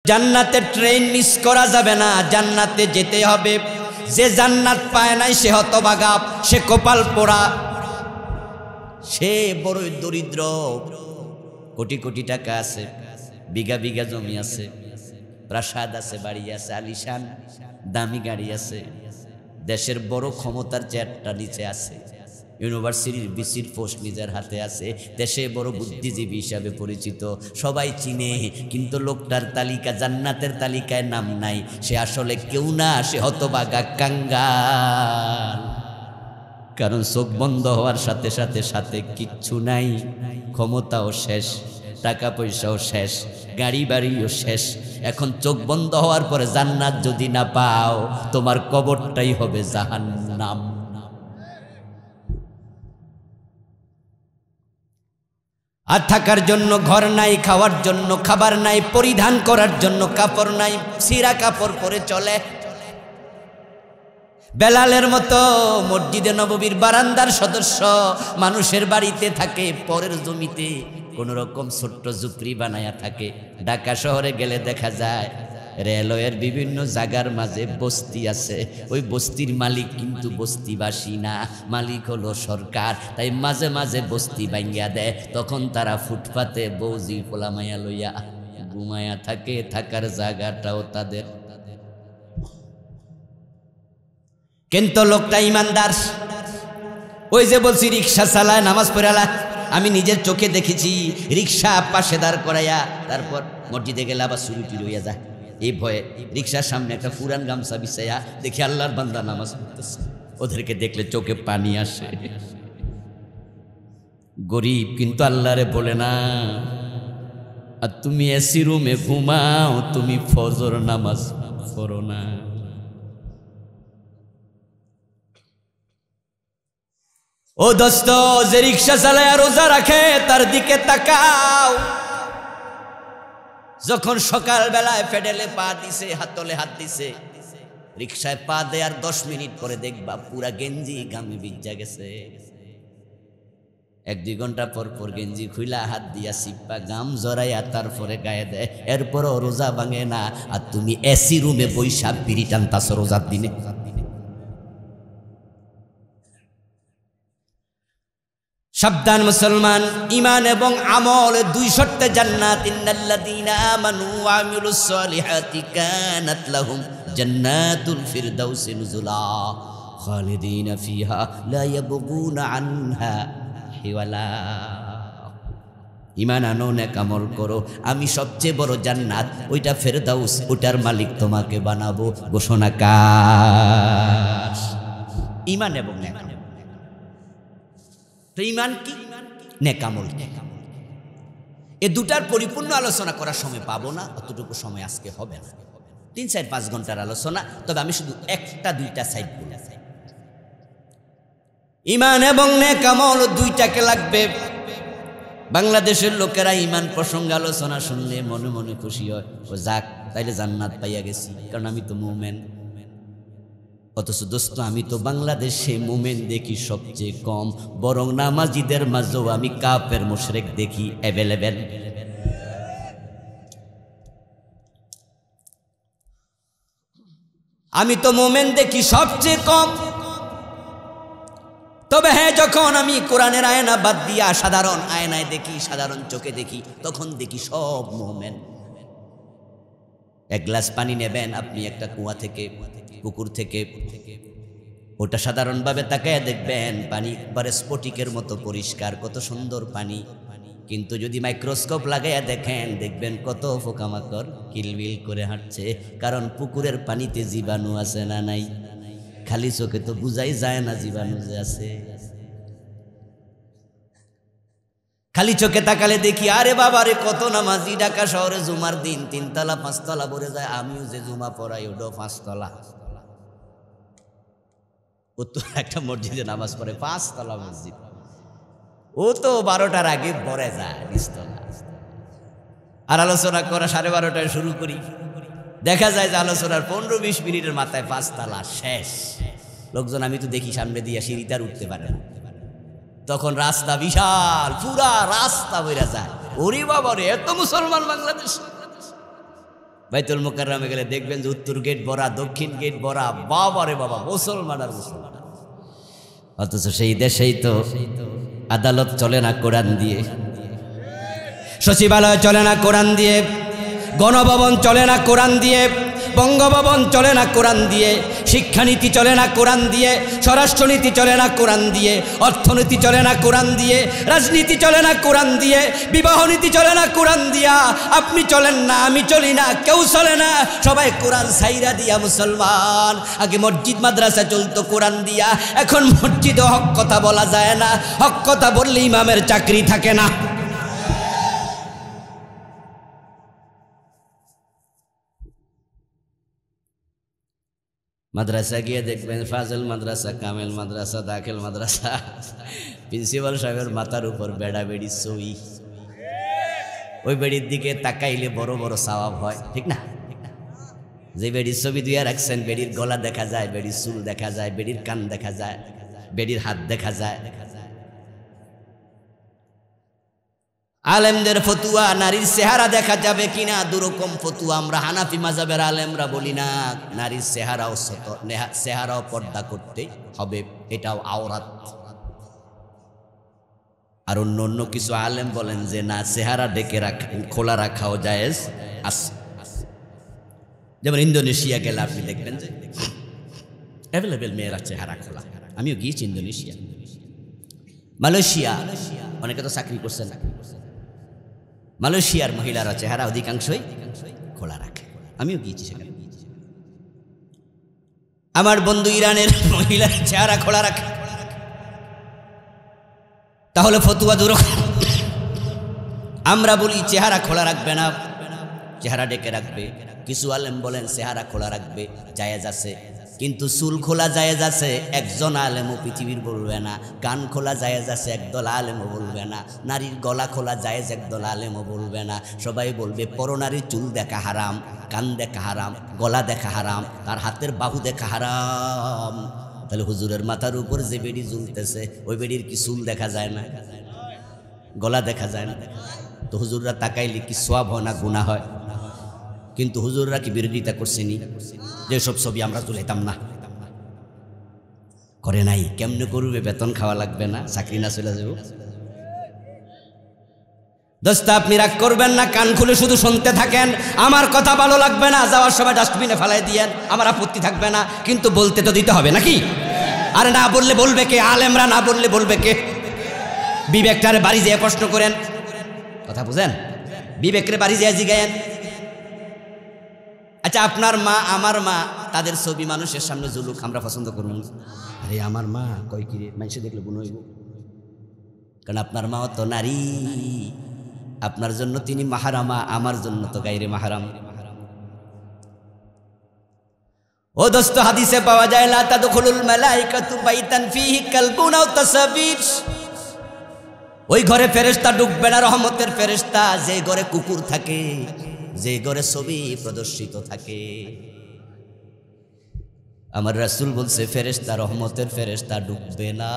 জান্নাতের train miss করা যাবে না, জান্নাতে যেতে হবে। যে জান্নাত পায় নাই সে হতভাগা, সে কপাল পোড়া, সে বড়ই দরিদ্র। কোটি কোটি টাকা আছে, বিঘা বিঘা জমি আছে, প্রাসাদ আছে, বাড়ি আছে, আলিশান দামি গাড়ি আছে, দেশের বড় ক্ষমতার চেয়ারটা নিচে আছে, ইউনিভার্সিটির ভিসির পোস্ট নিজের হাতে আছে, দেশে বড় বুদ্ধিজীবী হিসাবে পরিচিত, সবাই চিনে, কিন্তু লোকটার তালিকা, জান্নাতের তালিকায় নাম নাই। সে আসলে কেউ না, সে হতভাগা কাঙ্গাল। কারণ চোখ বন্ধ হওয়ার সাথে সাথে সাথে কিচ্ছু নাই, ক্ষমতাও শেষ, টাকা পয়সাও শেষ, গাড়ি বাড়িও শেষ। এখন চোখ বন্ধ হওয়ার পরে জান্নাত যদি না পাও, তোমার কবরটাই হবে জাহান্নাম। আর থাকার জন্য ঘর নাই, খাওয়ার জন্য খাবার নাই, পরিধান করার জন্য কাপড় নাই, ছিঁড়া কাপড় পরে চলে। বেলালের মতো মসজিদে নববীর বারান্দার সদস্য মানুষের বাড়িতে থাকে, পরের জমিতে কোন রকম ছোট্ট ঝুপড়ি বানায়া থাকে। ঢাকা শহরে গেলে দেখা যায় রেলওয়ের বিভিন্ন জায়গার মাঝে বস্তি আছে, ওই বস্তির মালিক কিন্তু বস্তিবাসী না, মালিক হলো সরকার। তাই মাঝে মাঝে বস্তি ভাঙ্গিয়া দেয়, তখন তারা ফুটপাতে বৌজি পোলামাইয়া লইয়া ঘুমায়া থাকে, থাকার জায়গাটাও তাদের। কিন্তু লোকটা ইমানদার। ওই যে বলছি রিক্সা চালায়, নামাজ পড়ালা, আমি নিজের চোখে দেখেছি। রিক্সা পাশে দাঁড় করাইয়া তারপর মসজিদে গেলে আবার চুরি টুরি হইয়া যায়, এই ভয়ে রিক্সার সামনে একটা পুরান গামছা বিছাইয়া দেখি আল্লাহর বান্দা নামাজ পড়তেছে। ওদেরকে দেখলে চোখে পানি আসে। গরিব কিন্তু আল্লাহরে বলে না, আর তুমি এসি রুমে ঘুমাও, তুমি ফজর নামাজ পড়ো না। ও দোস্ত, যে রিক্সা চালায় রোজা রাখে তার দিকে তাকাও। যখন সকাল বেলায় পেডেলে পা দিছে, হাতলে হাত দিছে, রিক্সায় পা দেয়, আর 10 মিনিট পরে দেখবা পুরা গেঞ্জি গামে ভিজা গেছে। 1-2 ঘন্টা পর পর গেঞ্জি খুইলা হাত দিয়া সিপ্পা গাম জড়াইয়া তারপরে গায়ে দেয়, এরপরও রোজা ভাঙে না। আর তুমি এসি রুমে বৈশা বিড়ি টানতাছ রোজার দিনে। সাবধান মুসলমান, ঈমান এবং আমল 2 শর্তে জান্নাত। ইন্নাল্লাযীনা আমানু ওয়া আমিলুস সলিহাতি কানাত লাহুম জান্নাতুল ফিরদাউসি নুজুলা খালিদিনা ফিহা লা ইয়াবগুনা আনহা হিওয়ালা। ঈমান আনো, নেক আমল করো, আমি সবচেয়ে বড় জান্নাত, ওইটা ফেরদাউস, ওটার মালিক তোমাকে বানাবো। ঘোষণা কার? ঈমান এবং নেক আমল। তো ঈমান কি, নেক আমল কি, এ দুটার পরিপূর্ণ আলোচনা করার সময় পাবো না, অতটুকু সময় আজকে হবে না। 3-4-5 ঘন্টার আলোচনা, তবে আমি শুধু 1-2টা সাইড বলি। ঈমান এবং নেক আমল 2টাকে লাগবে। বাংলাদেশের লোকেরা ঈমান প্রসঙ্গে আলোচনা শুনলে মনে মনে খুশি হয়, ও যাক, তাইলে জান্নাত পাইয়া গেছি, কারণ আমি তো মুমিন। অথচ দোস্ত, আমি তো বাংলাদেশে মুমিন দেখি সবচেয়ে কম, বরং নামাজিদের মাঝেও আমি কাফের মুশরিক দেখি অ্যাভেলেবেল। আমি তো মুমিন দেখি সবচেয়ে কম। তবে হ্যাঁ, যখন আমি কোরআনের আয়না বাদ দিয়া সাধারণ আয়নায় দেখি, সাধারণ চোখে দেখি, তখন দেখি সব মুমিন। 1 গ্লাস পানি নেবেন আপনি একটা কুয়া থেকে, পুকুর থেকে, ওটা সাধারণভাবে তাকায় দেখবেন পানি একবারে স্ফটিকের মতো পরিষ্কার, কত সুন্দর পানি। কিন্তু যদি মাইক্রোস্কোপ লাগাইয়া দেখেন, দেখবেন কত পোকামাকড় কিলবিল করে হাঁটছে। কারণ পুকুরের পানিতে জীবাণু আছে না নাই? খালি চোখে তো বুঝাই যায় না জীবাণু যে আছে। খালি চোখে তাকালে দেখি, আরে বাবা রে, কত নামাজি ঢাকা শহরে জুমার দিন 3 তলা 5 তলা ভরে যায়। আমিও যে জুমা পড়াই, ওটা 5 তলা। ও তো একটা মসজিদে নামাজ পড়ে 5 তলা মসজিদ, ও তো 12টার আগে ভরে যায় 20 তলা। আর আলোচনা করা 12:30টায় শুরু করি, দেখা যায় যে আলোচনার 15-20 মিনিটের মাথায় 5 তলা শেষ। লোকজন আমি তো দেখি সামনে দিয়ে সিঁড়িতে আর উঠতে পারে না। তখন রাস্তা বিশাল, পুরা রাস্তা বইরা যায়। ওরে বাবা রে, এত মুসলমান বাংলাদেশ। বাইতুল মুকাররমে গেলে দেখবেন যে উত্তর গেট ভরা, দক্ষিণ গেট ভরা, বাবা রে বাবা, মুসলমান আর মুসলমান। অথচ সেই দেশেই তো আদালত চলে না কোরআন দিয়ে, সচিবালয় চলে না কোরআন দিয়ে, গণভবন চলে না কোরআন দিয়ে, বঙ্গভবন চলে না কোরআন দিয়ে, শিক্ষানীতি চলে না কোরআন দিয়ে, স্বরাষ্ট্রনীতি চলে না কোরআন দিয়ে, অর্থনীতি চলে না কোরআন দিয়ে, রাজনীতি চলে না কোরআন দিয়ে, বিবাহ নীতি চলে না কোরআন দিয়া। আপনি চলেন না, আমি চলি না, কেউ চলে না, সবাই কোরআন সাইরা দিয়া মুসলমান। আগে মসজিদ মাদ্রাসা চলতো কোরআন দিয়া, এখন মসজিদে হক কথা বলা যায় না, হক কথা বললে ইমামের চাকরি থাকে না। মাদ্রাসা গিয়ে দেখবেন ফাজল মাদ্রাসা, কামেল মাদ্রাসা, দাখিল মাদ্রাসা, প্রিন্সিপাল সাহেবের মাথার উপর বেড়া বেড়ির ছবি। ওই বেড়ির দিকে তাকাইলে বড় বড় সওয়াব হয়, ঠিক না? যে বেড়ির ছবি দিয়ে রাখছেন, বেড়ির গলা দেখা যায়, বেড়ির চুল দেখা যায়, বেড়ির কান দেখা যায়, বেড়ির হাত দেখা যায়। আলেমদের ফতুয়া, নারীর চেহারা দেখা যাবে কিনা দুরকম ফতুয়া। আমরা হানাফি মাযহাবের আলেমরা বলি না, নারীর চেহারাও পর্দা করতে হবে, এটাও আওরাত। আর অন্য অন্য কিছু আলেম বলেন যে না, চেহারা ডেকে রাখা, খোলা রাখাও জায়েজ আছে। যেমন ইন্দোনেশিয়া গেলে আপনি দেখবেন যে অ্যাভেলেবেল মেয়েরা চেহারা খোলা। আমিও গিয়েছি ইন্দোনেশিয়া, মালয়েশিয়া, অনেকে তো চাকরি করছে না। মালয়েশিয়ার মহিলারা চেহারা অধিকাংশই খোলা রাখে, আমিও গিয়েছি সেখানে। আমার বন্ধু ইরানের মহিলার চেহারা খোলা রাখে। তাহলে ফতুয়া দুরকম। আমরা বলি চেহারা খোলা রাখবে না, চেহারা ডেকে রাখবে। কিছু আলেম বলেন চেহারা খোলা রাখবে, জায়েজ আছে। কিন্তু চুল খোলা জায়েজ আছে, একজন আলেমও পৃথিবীর বলবে না। কান খোলা জায়েজ আছে, একদল আলেমও বলবে না। নারীর গলা খোলা জায়েজ, একদল আলেমও বলবে না। সবাই বলবে পরনারীর চুল দেখা হারাম, কান দেখা হারাম, গলা দেখা হারাম, তার হাতের বাহু দেখা হারাম। তাহলে হুজুরের মাথার উপর যে বেড়ি ঝুলতেছে, ওই বেড়ির কি চুল দেখা যায় না, গলা দেখা যায় না? তো হুজুররা তাকাইলে কি সওয়াব হয় না গুনাহ হয়? কিন্তু হুজুররা কি বিরোধিতা করছেনি? যেসব ছবি আমরা তুলাইতাম না, করে নাই। কেমনে করবে? বেতন খাওয়া লাগবে না, চাকরি না চলে যাব। দোস্ত, আপনি রাগ করবেন না, কান খুলে শুধু শুনতে থাকেন। আমার কথা ভালো লাগবে না, যাওয়ার সময় ডাস্টবিনে ফেলাই দিয়েন, আমার আপত্তি থাকবে না। কিন্তু বলতে তো দিতে হবে নাকি? আর না বললে বলবে কে? আলেমরা না বললে বলবে কে? বিবেকটারে বাড়ি যেয়ে প্রশ্ন করেন, কথা বুঝেন? বিবেকের বাড়ি যেয়ে জিগায়েন। আচ্ছা, আপনার মা, আমার মা, তাদের ছবি মানুষের সামনে জুলুক, আমরা পছন্দ করব? আরে আমার মা কয় কি রে, মানুষে দেখলে গুণ হইব। কারণ আপনার মাও তো নারী, আপনার জন্য তিনি মাহারামা, আমার জন্য তো গায়রে মাহারাম। ও দোস্ত, হাদিসে পাওয়া যায় লা তাদখুলুল মালাইকাতু বাইতান ফীহি কালবুন আও তাসাবির। ওই ঘরে ফেরেশতা ঢুকবে না, রহমতের ফেরেশতা। যে ঘরে কুকুর থাকে, যে ঘরে ছবি প্রদর্শিত থাকে। আমার রাসূল বলছে ফেরেশতা, রহমতের ফেরেশতা ঢুকবে না।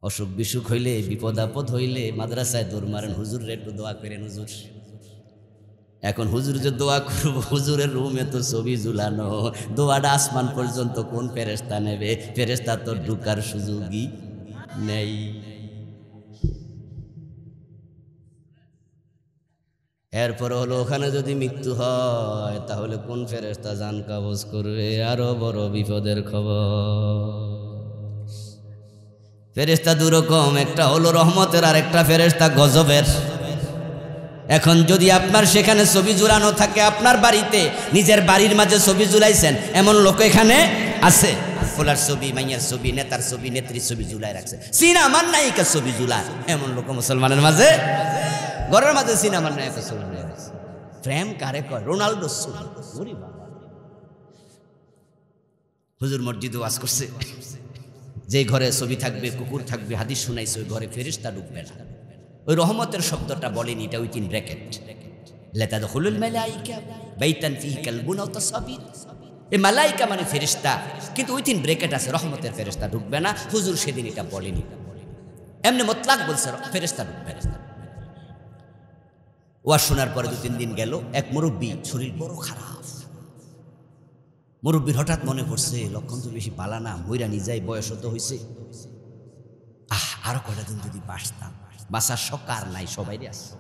অসুখ বিসুখ হইলে, বিপদ আপদ হইলে মাদ্রাসায় দৌড় মারেন, হুজুরের একটু দোয়া করেন হুজুর। এখন হুজুর যে দোয়া করবো, হুজুরের রুমে তো ছবি ঝুলানো, দোয়াটা আসমান পর্যন্ত কোন ফেরেশতা নেবে? ফেরেশতা তো ঢুকার সুযোগই নেই। এরপর হলো ওখানে যদি মৃত্যু হয়, তাহলে কোন ফেরেশতা জান কবজ করবে? আরো বড় বিপদের খবর। ফেরেশতা দুরকম, একটা হলো রহমতের, আর একটা ফেরেশতা গজবের। এখন যদি আপনার সেখানে ছবি ঝুলানো থাকে, আপনার বাড়িতে, নিজের বাড়ির মাঝে ছবি ঝুলাইছেন, এমন লোক এখানে আছে। ফোলার ছবি, মাইয়ার ছবি, নেতার ছবি, নেত্রীর ছবি ঝুলাই রাখছে, সিনেমার নায়িকার ছবি ঝুলায়, এমন লোক মুসলমানের মাঝে, ঘরের মাঝে সিনেমার নায়িকার ছবি ঝুলাই রাখছে। প্রেম কারে কয়? রোনাল্ডোর ছবি। হুজুর মসজিদে ওয়াজ করছে, যে ঘরে ছবি থাকবে, কুকুর থাকবে, হাদিস শুনাইছে, ওই ঘরে ফেরেশতা ঢুকবে না। ওই রহমতের শব্দটা বলেনি, এটা উইথিন ব্র্যাকেট, লা তাদখুলুল মালাইকা বাইতান ফীহি কালবুন আও তাসাবির। এই মালাইকা মানে ফেরেশতা, কিন্তু উইথিন ব্র্যাকেট আছে, রহমতের ফেরেশতা ঢুকবে না। হুজুর সেদিন এটা বলেনি, এমনি মুতলাক বলছে ফেরেশতা ঢুকবে না। ওয়াজ শোনার পরে 2-3 দিন গেল, এক মুরব্বী শরীর বড় খারাপ। মুরব্বীর হঠাৎ মনে পড়ছে লক্ষণ তো বেশি পালা না, মইরা নি যাই, বয়স তো হয়েছে, আরো কয়টা দিন যদি বাঁচতাম, বাঁচার সকার নাই, সবাই আসে।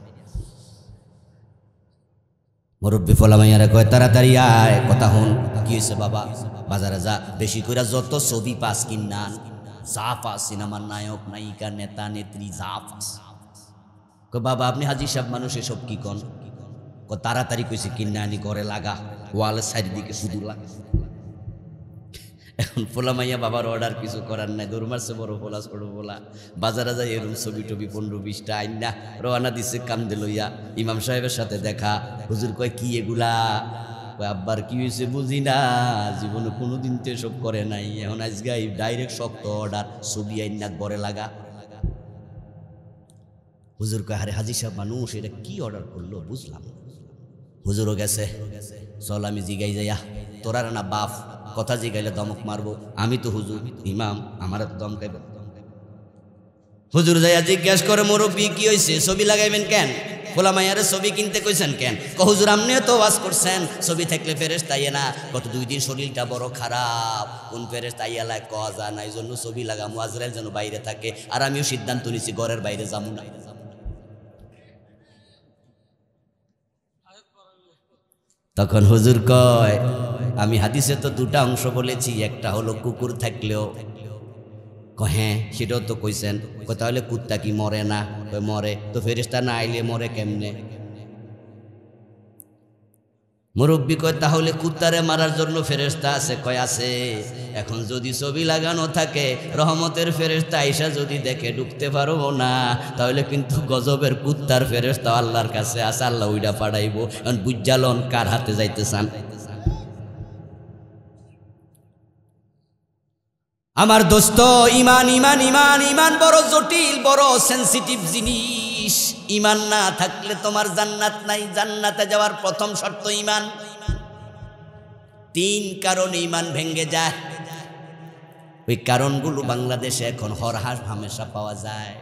মুরব্বী ফলামাইয়ারা কয় তাড়াতাড়ি আয়, কথা হন। কি হয়েছে বাবা? বাজারে যা, বেশি করে যত ছবি পাস কিনান, যা পাস সিনেমার নায়ক নায়িকা নেতা নেত্রী যা পাস। বাবা আপনি হাজি সাহেব মানুষ, এসব কি কন? তাড়াতাড়ি কইছে কিনা আনি ঘরে লাগা, ওয়ালের চারিদিকে শুধু লাগা। এখন পোলা মাইয়া বাবার অর্ডার কিছু করার নাই, দৌড় মারছে বড় পোলা ছোট পোলা, বাজারে যায় এরম ছবি টবি 15-20টা আইনা রওনা দিচ্ছে কান্দে লইয়া। ইমাম সাহেবের সাথে দেখা, হুজুর কয় কি এগুলা? আব্বার কি হয়েছে বুঝি না, জীবনে কোনোদিন তো এসব করে নাই, এখন আজকে ডাইরেক্ট শক্ত অর্ডার, ছবি আইনা ঘরে লাগা। হুজুর কয় আরে হাজি সাহেব মানুষ, এটা কি অর্ডার করলো বুঝলাম। হুজুরও গেছে, চল আমি জিগাই যাইয়া, তোরা না বাপ কথা জিগাইলে দমক মারবো, আমি তো হুজুর ইমাম, আমার তো দমকাইব। হুজুর যাইয়া জিজ্ঞেস করে মুরব্বী কি হয়েছে, ছবি লাগাইবেন কেন? পোলা মাইয়ারে ছবি কিনতে কইছেন কেন? হুজুর আপনিও তো ওয়াজ করছেন ছবি থাকলে ফেরেশতা আইয়ে না, গত 2 দিন শরীরটা বড় খারাপ, কোন ফেরেশতা আইয়া লাগ কওয়া যায় না, এই জন্য ছবি লাগামু, আজরাইল যেন বাইরে থাকে, আর আমিও সিদ্ধান্ত নিছি ঘরের বাইরে যাবো না। তখন হুজুর কয় আমি হাদিসে তো 2টা অংশ বলেছি, একটা হলো কুকুর থাকলেও, হ্যাঁ সেটাও তো কইছেন, তাহলে কুত্তা কি মরে না? মরে, তো ফেরেশতা না আইলে মরে কেমনে? মুরব্বী কয় তাহলে কুত্তারে মারার জন্য ফেরেশতা আছে? কয় আছে। এখন যদি ছবি লাগানো থাকে, রহমতের ফেরেশতা আইসা যদি দেখে ঢুকতে পারবো না, তাহলে কিন্তু গজবের কুত্তার ফেরেশতা আল্লাহর কাছে আছে, আল্লাহ ওইটা পাঠাইবো। এখন বুঝালন কার হাতে যাইতে চান? আমার দোস্ত, ইমান ইমান ইমান ইমান বড় জটিল, বড় সেনসিটিভ জিনিস। ইমান না থাকলে তোমার জান্নাত নাই। জান্নাতে যাওয়ার প্রথম শর্ত ইমান। 3 কারণে ইমান ভেঙে যায়। ওই কারণগুলো বাংলাদেশে এখন হরহাস হামেশা পাওয়া যায়।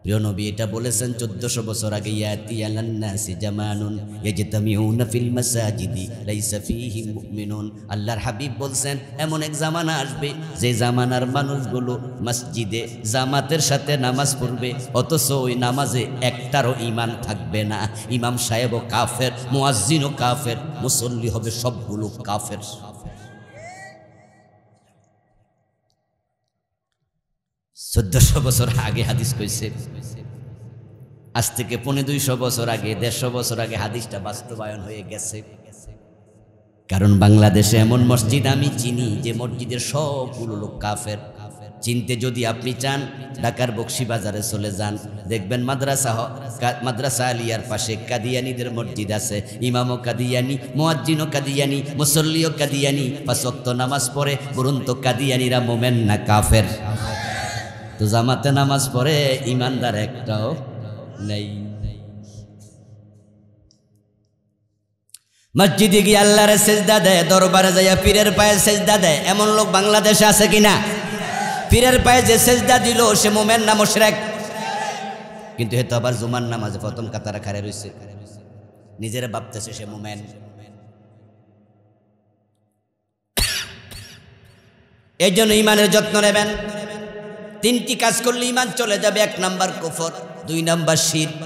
প্রিয় নবী এটা বলেছেন 1400 বছর আগে, ইয়াতি আলান নাসি জামানুন ইয়াজতামিউনা ফিল মাসাজিদি লাইসা ফীহি মুমিনুন। আল্লাহর হাবিব বলছেন এমন এক জামানা আসবে যে জামানার মানুষগুলো মসজিদে জামাতের সাথে নামাজ পড়বে, অথচ ওই নামাজে একটারও ঈমান থাকবে না। ইমাম সাহেবও কাফের, মুয়াজ্জিনও কাফের, মুসল্লি হবে সবগুলো কাফের। 1400 বছর আগে হাদিস কইছে, আজ থেকে 250 বছর আগে, 150 বছর আগে হাদিসটা বাস্তবায়ন হয়ে গেছে। কারণ বাংলাদেশে এমন মসজিদ আমি চিনি যে মসজিদের সবগুলো লোক কাফের। চিনতে যদি আপনি চান, ঢাকার বকশীবাজারে চলে যান, দেখবেন মাদ্রাসা আলিয়ার পাশে কাদিয়ানীদের মসজিদ আছে। ইমামও কাদিয়ানি, মুয়াজ্জিনও কাদিয়ানি, মুসল্লিও কাদিয়ানি, 5 ওয়াক্ত নামাজ পড়ে। বলুন তো কাদিয়ানিরা মোমেন না কাফের? তো জামাতে নামাজ পড়ে ইমানদার একটাও নেই। মসজিদে গিয়ে আল্লাহরে সেজদা দেয়, দরবারে যাইয়া পীরের পায়ে সেজদা দেয়, এমন লোক বাংলাদেশে আছে কিনা? পীরের পায়ে যে সেজদা দিল সে মোমেন না মুশরিক? কিন্তু হে তো আবার জুমার নামাজে প্রথম কাতারে খাড়া রইছে, নিজেরা ভাবতেছে সে মোমেন। এই জন্য ইমানের যত্ন নেবেন। 3টি কাজ করলে ইমান চলে যাবে। 1 নাম্বার কুফর, 2 নাম্বার শিরক,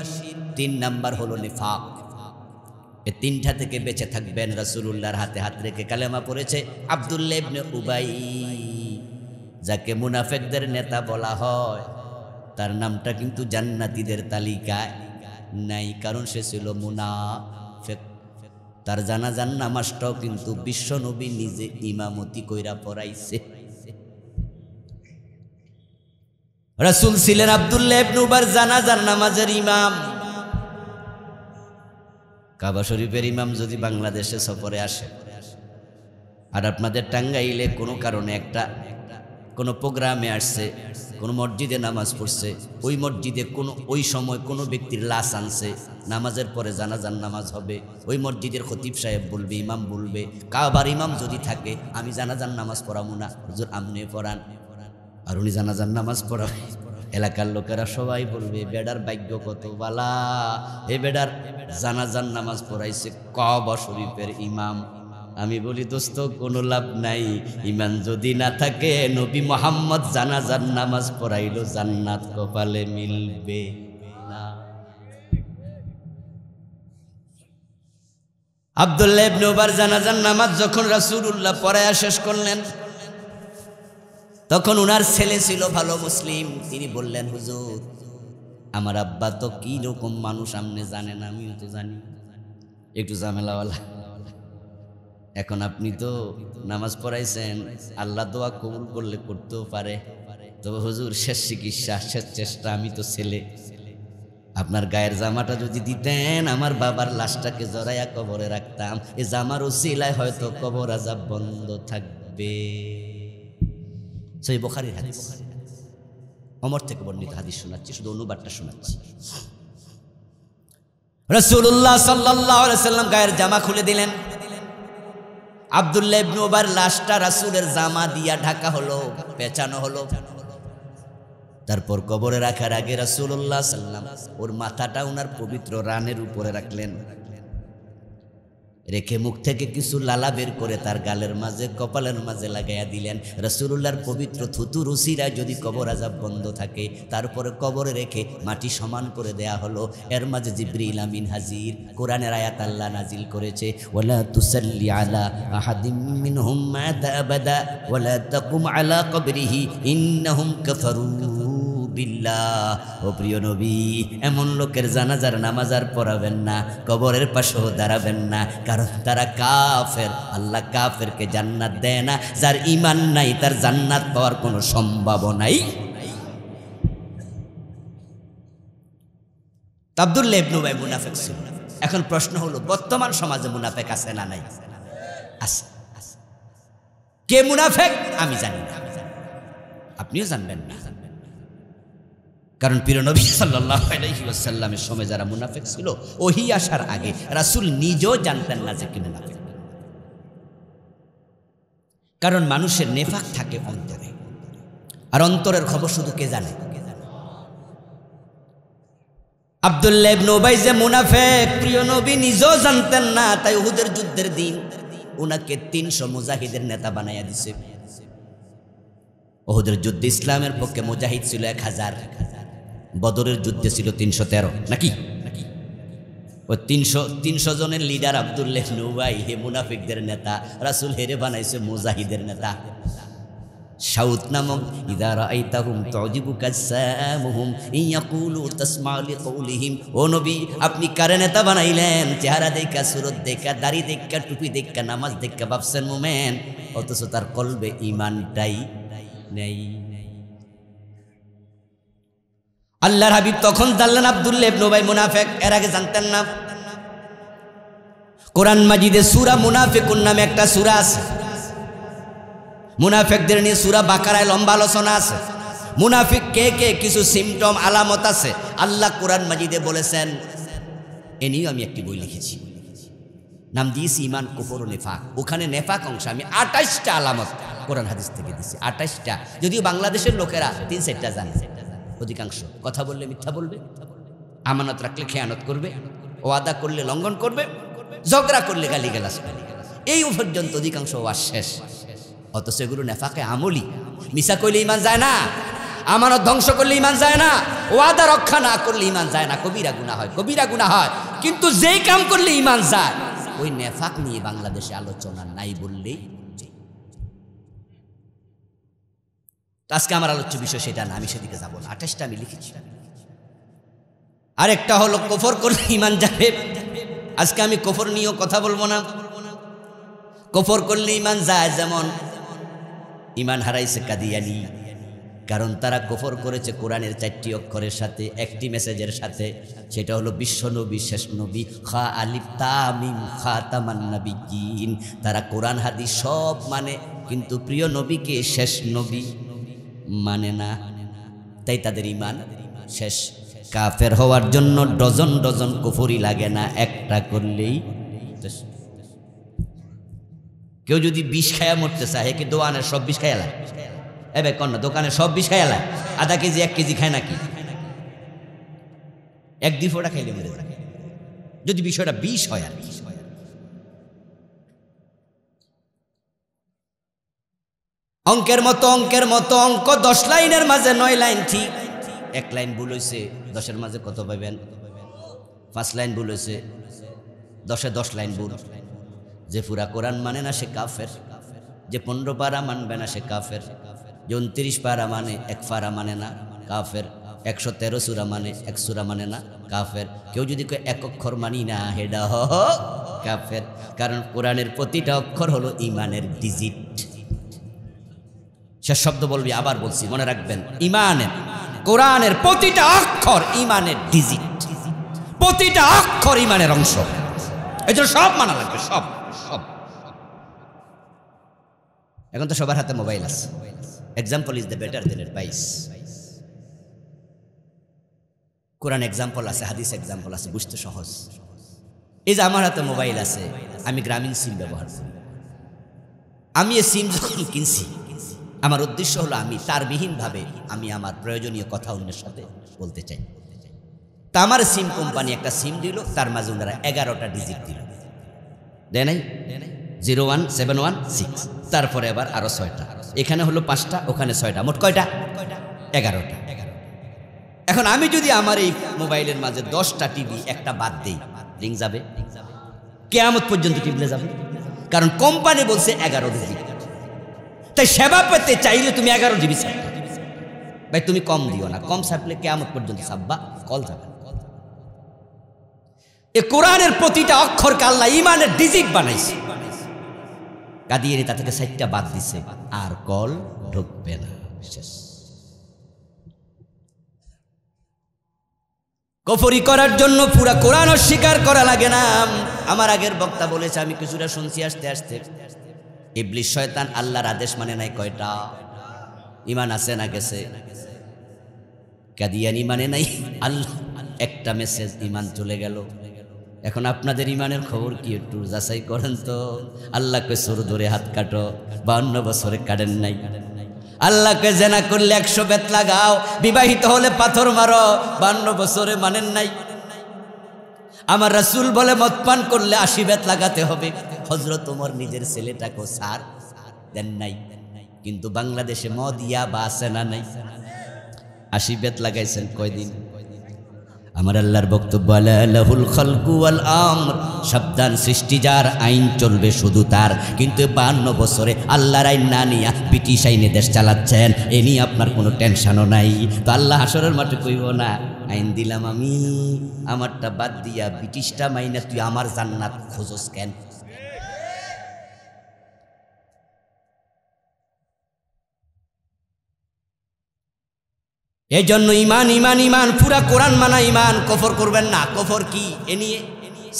3 নাম্বার হলো নিফাক। এই 3টা থেকে বেঁচে থাকবেন। রাসূলুল্লাহর হাতে হাত রেখে কালেমা পড়েছে আব্দুল্লাহ ইবনে উবাই, যাকে মুনাফিকদের নেতা বলা হয়। তার নামটা কিন্তু জান্নাতীদের তালিকায় নাই, কারণ সে ছিল মুনাফিক। তার জানাজার নামাজটাও কিন্তু বিশ্বনবী নিজে ইমামতি কইরা পড়াইছে। রাসূল ছিলেন আব্দুল্লাহ ইবনে উবার জানাজার নামাজের ইমাম। কাবা শরীফের ইমাম যদি বাংলাদেশে সফরে আসে, আর আপনাদের টাঙ্গাইলে কোনো কারণে কোনো প্রোগ্রামে আসছে, কোনো মসজিদে নামাজ পড়ছে, ওই মসজিদে ওই সময় কোনো ব্যক্তির লাশ আনছে, নামাজের পরে জানাজার নামাজ হবে, ওই মসজিদের খতিব সাহেব বলবে, ইমাম বলবে, কাবার ইমাম যদি থাকে আমি জানাজার নামাজ পড়াবো না, হুজুর আপনি পড়ান। আর উনি জানাজার নামাজ পড়াবে, এলাকার লোকেরা সবাই বলবে বেডার ভাগ্য কত বালা, এ বেডার জানাজার নামাজ পড়াইছে কাবা শরীফের ইমাম। আমি বলি দোস্ত কোনো লাভ নাই, ইমান যদি না থাকে নবী মুহাম্মদ জানাজার নামাজ পড়াইলো জান্নাত কপালে মিলবে না। আব্দুল্লাহ ইবনে উমর জানাজার নামাজ যখন রাসূলুল্লাহ পড়ায়া শেষ করলেন, তখন উনার ছেলে ছিল ভালো মুসলিম। তিনি বললেন, হুজুর আমার আব্বা তো কি রকম মানুষ আপনি জানেন, আমিও তো জানি, একটু ঝামেলাওয়ালা। এখন আপনি তো নামাজ পড়াইছেন, আল্লাহ দোয়া কবুল করলে করতেও পারে। তবে হুজুর শেষ চিকিৎসা, শেষ চেষ্টা, আমি তো ছেলে, আপনার গায়ের জামাটা যদি দিতেন আমার বাবার লাশটাকে জড়াইয়া কবরে রাখতাম, এ জামার উসিলায় হয়তো কবর আযাব বন্ধ থাকবে। সহিহ বুখারীর হাদিস, ওমর থেকে বর্ণিত হাদিস শোনাচ্ছি, শুধু অনুবাদটা শোনাচ্ছি। রাসূলুল্লাহ সাল্লাল্লাহু আলাইহি ওয়াসাল্লাম গায়ের জামা খুলে দিলেন। আব্দুল্লাহ ইবনে উমর লাশটা রাসূলের জামা দিয়া ঢাকা হলো, পেঁচানো হলো। তারপর কবরে রাখার আগে রাসূলুল্লাহ সাল্লাল্লাহু আলাইহি ওয়াসাল্লাম ওর মাথাটা ওনার পবিত্র রানের উপরে রাখলেন, রেখে মুখ থেকে কিছু লালা বের করে তার গালের মাঝে কপালের মাঝে লাগাইয়া দিলেন। রাসূলুল্লাহর পবিত্র থুতুর উসিলায় যদি কবর আযাব বন্ধ থাকে, তারপরে কবরে রেখে মাটি সমান করে দেয়া হলো। এর মাঝে জিবরিল আমিন হাজির, কোরআনের আয়াত আল্লাহ নাজিল করেছে, ওয়ালা তুসাল্লি আলা আহাদিম মিনহুম মাতা আবাদা ওয়ালা তাকুম আলা কবরিহি ইন্নাহুম কাফারু বিল্লাহ। ও প্রিয় নবী, এমন লোকের জানাজার নামাজ আর পড়াবেন না, কবরের পাশেও দাঁড়াবেন না, কারণ তারা কাফের। আল্লাহ কাফেরকে জান্নাত দেয় না, যার ঈমান নাই তার জান্নাত পাওয়ার কোনো সম্ভাবনাই। আব্দুল্লাহ ইবনে উবাই মুনাফিক ছিল। এখন প্রশ্ন হলো, বর্তমান সমাজে মুনাফিক আছে না নাই? আছে। কে মুনাফিক আমি জানি না, আপনিও জানবেন না, কারণ প্রিয় নবী সাল্লাল্লাহু আলাইহি ওয়াসাল্লামের সময় যারা মুনাফিক ছিল, ওহী আসার আগে রাসূল নিজেও জানতেন না যে কি মুনাফিক। কারণ মানুষের নেফাক থাকে অন্তরে, আর অন্তরের খবর শুধু কে জানে? আব্দুল্লাহ ইবনে উবাই যে মুনাফিক প্রিয় নবী নিজেও জানতেন না। তাই উহুদের যুদ্ধের দিন উনাকে 300 মুজাহিদের নেতা বানাইয়া দিছে। উহুদের যুদ্ধে ইসলামের পক্ষে মুজাহিদ ছিল 1000, বদরের যুদ্ধে ছিল 313 নাকি? ওই 300 জনের লিডার আব্দুল্লাহ ইবনে উবাই, হে মুনাফিকদের নেতা। রাসূল হেরে বানাইছে মুজাহিদের নেতা। শাউত নামক, ইযা রাআইতাহুম তুজিবুকা সামুহুম ইয়াকুলু তাসমাউ লিকাউলিহিম। ও নবী, আপনি কারে নেতা বানাইলেন? চেহারা দেখা, সুরত দেখা, দাড়ি দেখা, টুপি দেখা, নামাজ দেখা ভাবছেন মুমিন, অথচ তার কলবে ঈমানটাই নেই। আল্লাহর হাবিব তখন জানলেন আব্দুল্লাহ ইবনে উবাই মুনাফিক, এর আগে জানতেন না। কোরআন মাজিদে সূরা মুনাফিকুন নামে একটা সূরা আছে। মুনাফিকদের নিয়ে সূরা বাকারায় লম্বা আলোচনা আছে। মুনাফিক কে কে, কিছু সিমটম আলামত আছে। আল্লাহ কোরআন মাজিদে বলেছেন, এ নিয়ে আমি একটি বই লিখেছি, নাম দিয়েছি ঈমান, কুফর ও নেফাক। ওখানে নেফাক অংশ আমি 28টা আলামত কোরআন হাদিস থেকে দিছি, 28টা। যদিও বাংলাদেশের লোকেরা 3-4টা জানে। অধিকাংশ কথা বললে মিথ্যা বলবে, আমানত রাখলে খেয়ানত করবে, ওয়াদা করলে লঙ্ঘন করবে, ঝগড়া করলে গালিগালাজ করবে, এই পর্যন্ত অধিকাংশ ওয়াজ শেষ। অথচ এগুলো নেফাকে আমলি। মিশা করলে ঈমান যায় না, আমানত ধ্বংস করলে ঈমান যায় না, ওয়াদা রক্ষা না করলে ঈমান যায় না। কবিরা গুনাহ হয়, কবিরা গুনাহ হয়, কিন্তু যেই কাম করলে ঈমান যায়, ওই নেফাক নিয়ে বাংলাদেশে আলোচনা নাই বললেই। আজকে আমার আলোচ্য বিষয় সেটা না, আমি সেদিকে যাবো না। 28টা আমি লিখেছি। আরেকটা হলো কুফর করলে ঈমান যাবে। আজকে আমি কুফর নিয়েও কথা বলবো না। কুফর করলে ঈমান যায়, যেমন ঈমান হারাইছে কাদিয়ানি, কারণ তারা কুফর করেছে কোরআনের 4টি অক্ষরের সাথে, একটি মেসেজের সাথে। সেটা হলো বিশ্ব নবী, শেষ নবী, খা আলিফ তা মিম খাতামান নবিয়্যিন। তারা কোরআন হাদিস সব মানে, কিন্তু প্রিয় নবীকে শেষ নবী মানে না। তাই তাদের ঈমান শেষ। কাফের হওয়ার জন্য ডজন ডজন কুফরি লাগে না, একটা করলেই। কেউ যদি বিষ খায়া মরতে চায়, কি দোয়ানের সব বিষ খায়া লাগে? এবে কন্যা দোকানে সব বিষ খাই এলায়, আধা কেজি 1 কেজি খায় নাকি? 1-2 ফোঁটা খাইলে মরে যায় যদি বিষয়টা বিষ হয়। আর অঙ্কের মতো অঙ্ক 10 লাইনের মাঝে 9 লাইন ঠিক, 1 লাইন ভুল হয়েছে, 10-এর মাঝে কত পাবেন? 5 লাইন ভুল হয়েছে, 10-এ 10 লাইন ভুল। যে পুরা কোরআন মানে না সে কাফের, যে 15 পারা মানবে না সে কাফের, যে 29 পারা মানে 1 পারা মানে না কাফের, 113 সূরা মানে 1 সূরা মানে না কাফের। কেউ যদি কয় 1 অক্ষর মানি না হেডা কাফের, কারণ কোরআনের প্রতিটা অক্ষর হলো ঈমানের ডিজিট। সে শব্দ বলবি, আবার বলছি মনে রাখবেন, ঈমানের কোরআনের প্রতিটা অক্ষর ঈমানের ডিজিট, প্রতিটা অক্ষর ঈমানের অংশ। এই জন্য সব মানা লাগবে, সব সব। এখন তো সবার হাতে মোবাইল আছে, example is the better then advice. Quran example আছে, হাদিস এক্সাম্পল আছে, বুঝতে সহজ। এই যে আমার হাতে মোবাইল আছে, আমি গ্রামীণ সিম ব্যবহার করি। আমি এই সিম যখন কিনছি, আমার উদ্দেশ্য হলো আমি তারবিহীনভাবে আমি আমার প্রয়োজনীয় কথা অন্যের সাথে বলতে চাই। তা আমার সিম কোম্পানি একটা সিম দিল, তার মাঝে ওনারা 11টা ডিজিট দিল, দেয় নাই? 01716, তারপরে আবার আরো 6টা, এখানে হলো 5টা, ওখানে 6টা, মোট কয়টা? 11টা। এখন আমি যদি আমার এই মোবাইলের মাঝে 10টা টিভি একটা বাদ দেই, রিং যাবে, কিয়ামত পর্যন্ত টিপলে যাবে, কারণ কোম্পানি বলছে 11 ডিজিট। তাই সেবা পেতে চাইলে তুমি 11 জিবি ছাড়বে ভাই, তুমি কম দিও না, কম ছাপলে কিয়ামত পর্যন্ত ছাপবা, কল যাবে। এ কোরআনের প্রতিটা অক্ষরকে আল্লাহ ঈমানের ডিজিট বানাইছে, কাদিয়ে তা থেকে 6টা বাদ দিছে, আর কল ঢুকবে না। বিশেষ কফরি করার জন্য পুরা কোরআন অস্বীকার করা লাগে না। আমার আগের বক্তা বলেছে, আমি কিছুটা শুনছি আসতে আসতে, ইবলিস শয়তান আল্লাহর আদেশ মানে নাই কয়টা? ঈমান আছে না গেছে? কাদিয়ানি মানে নাই, আল্লাহ একটা মেসেজ, ঈমান চলে গেল। এখন আপনাদের ঈমানের খবর কি একটু যাচাই করেন তো। আল্লাহকে সুর ধরে হাত কাটো, 52 বছরে কাটেন নাই। আল্লাহকে জেনা করলে 100 বেত লাগাও, বিবাহিত হলে পাথর মারো, 52 বছরে মানেন নাই। আমার রাসূল বলে মদ পান করলে 80 বেত লাগাতে হবে। হযরত ওমর নিজের ছেলেটাকে সার দেন নাই, কিন্তু বাংলাদেশে মদ ইয়াবা আছে না নাই? 80 বেত লাগাইছেন কয়দিন? আমার আল্লাহর বক্তব্য, লাহুল খালকু ওয়াল আমর, সাবধান, সৃষ্টি যার, আইন চলবে শুধু তার। কিন্তু 52 বছরে আল্লাহর আইন না নিয়া ব্রিটিশ আইনে দেশ চালাচ্ছেন, এ নিয়ে আপনার কোনো টেনশনও নাই। তো আল্লাহ হাসরের মাঠে কইব না, আইন দিলাম আমি, আমারটা বাদ দিয়া ব্রিটিশটা মাইনা তুই আমার জান্নাত খোঁজস কেন? এই জন্য ঈমান ঈমান ঈমান, পুরা কোরআন মানা ঈমান। কফর করবেন না। কফর কি? এ নিয়ে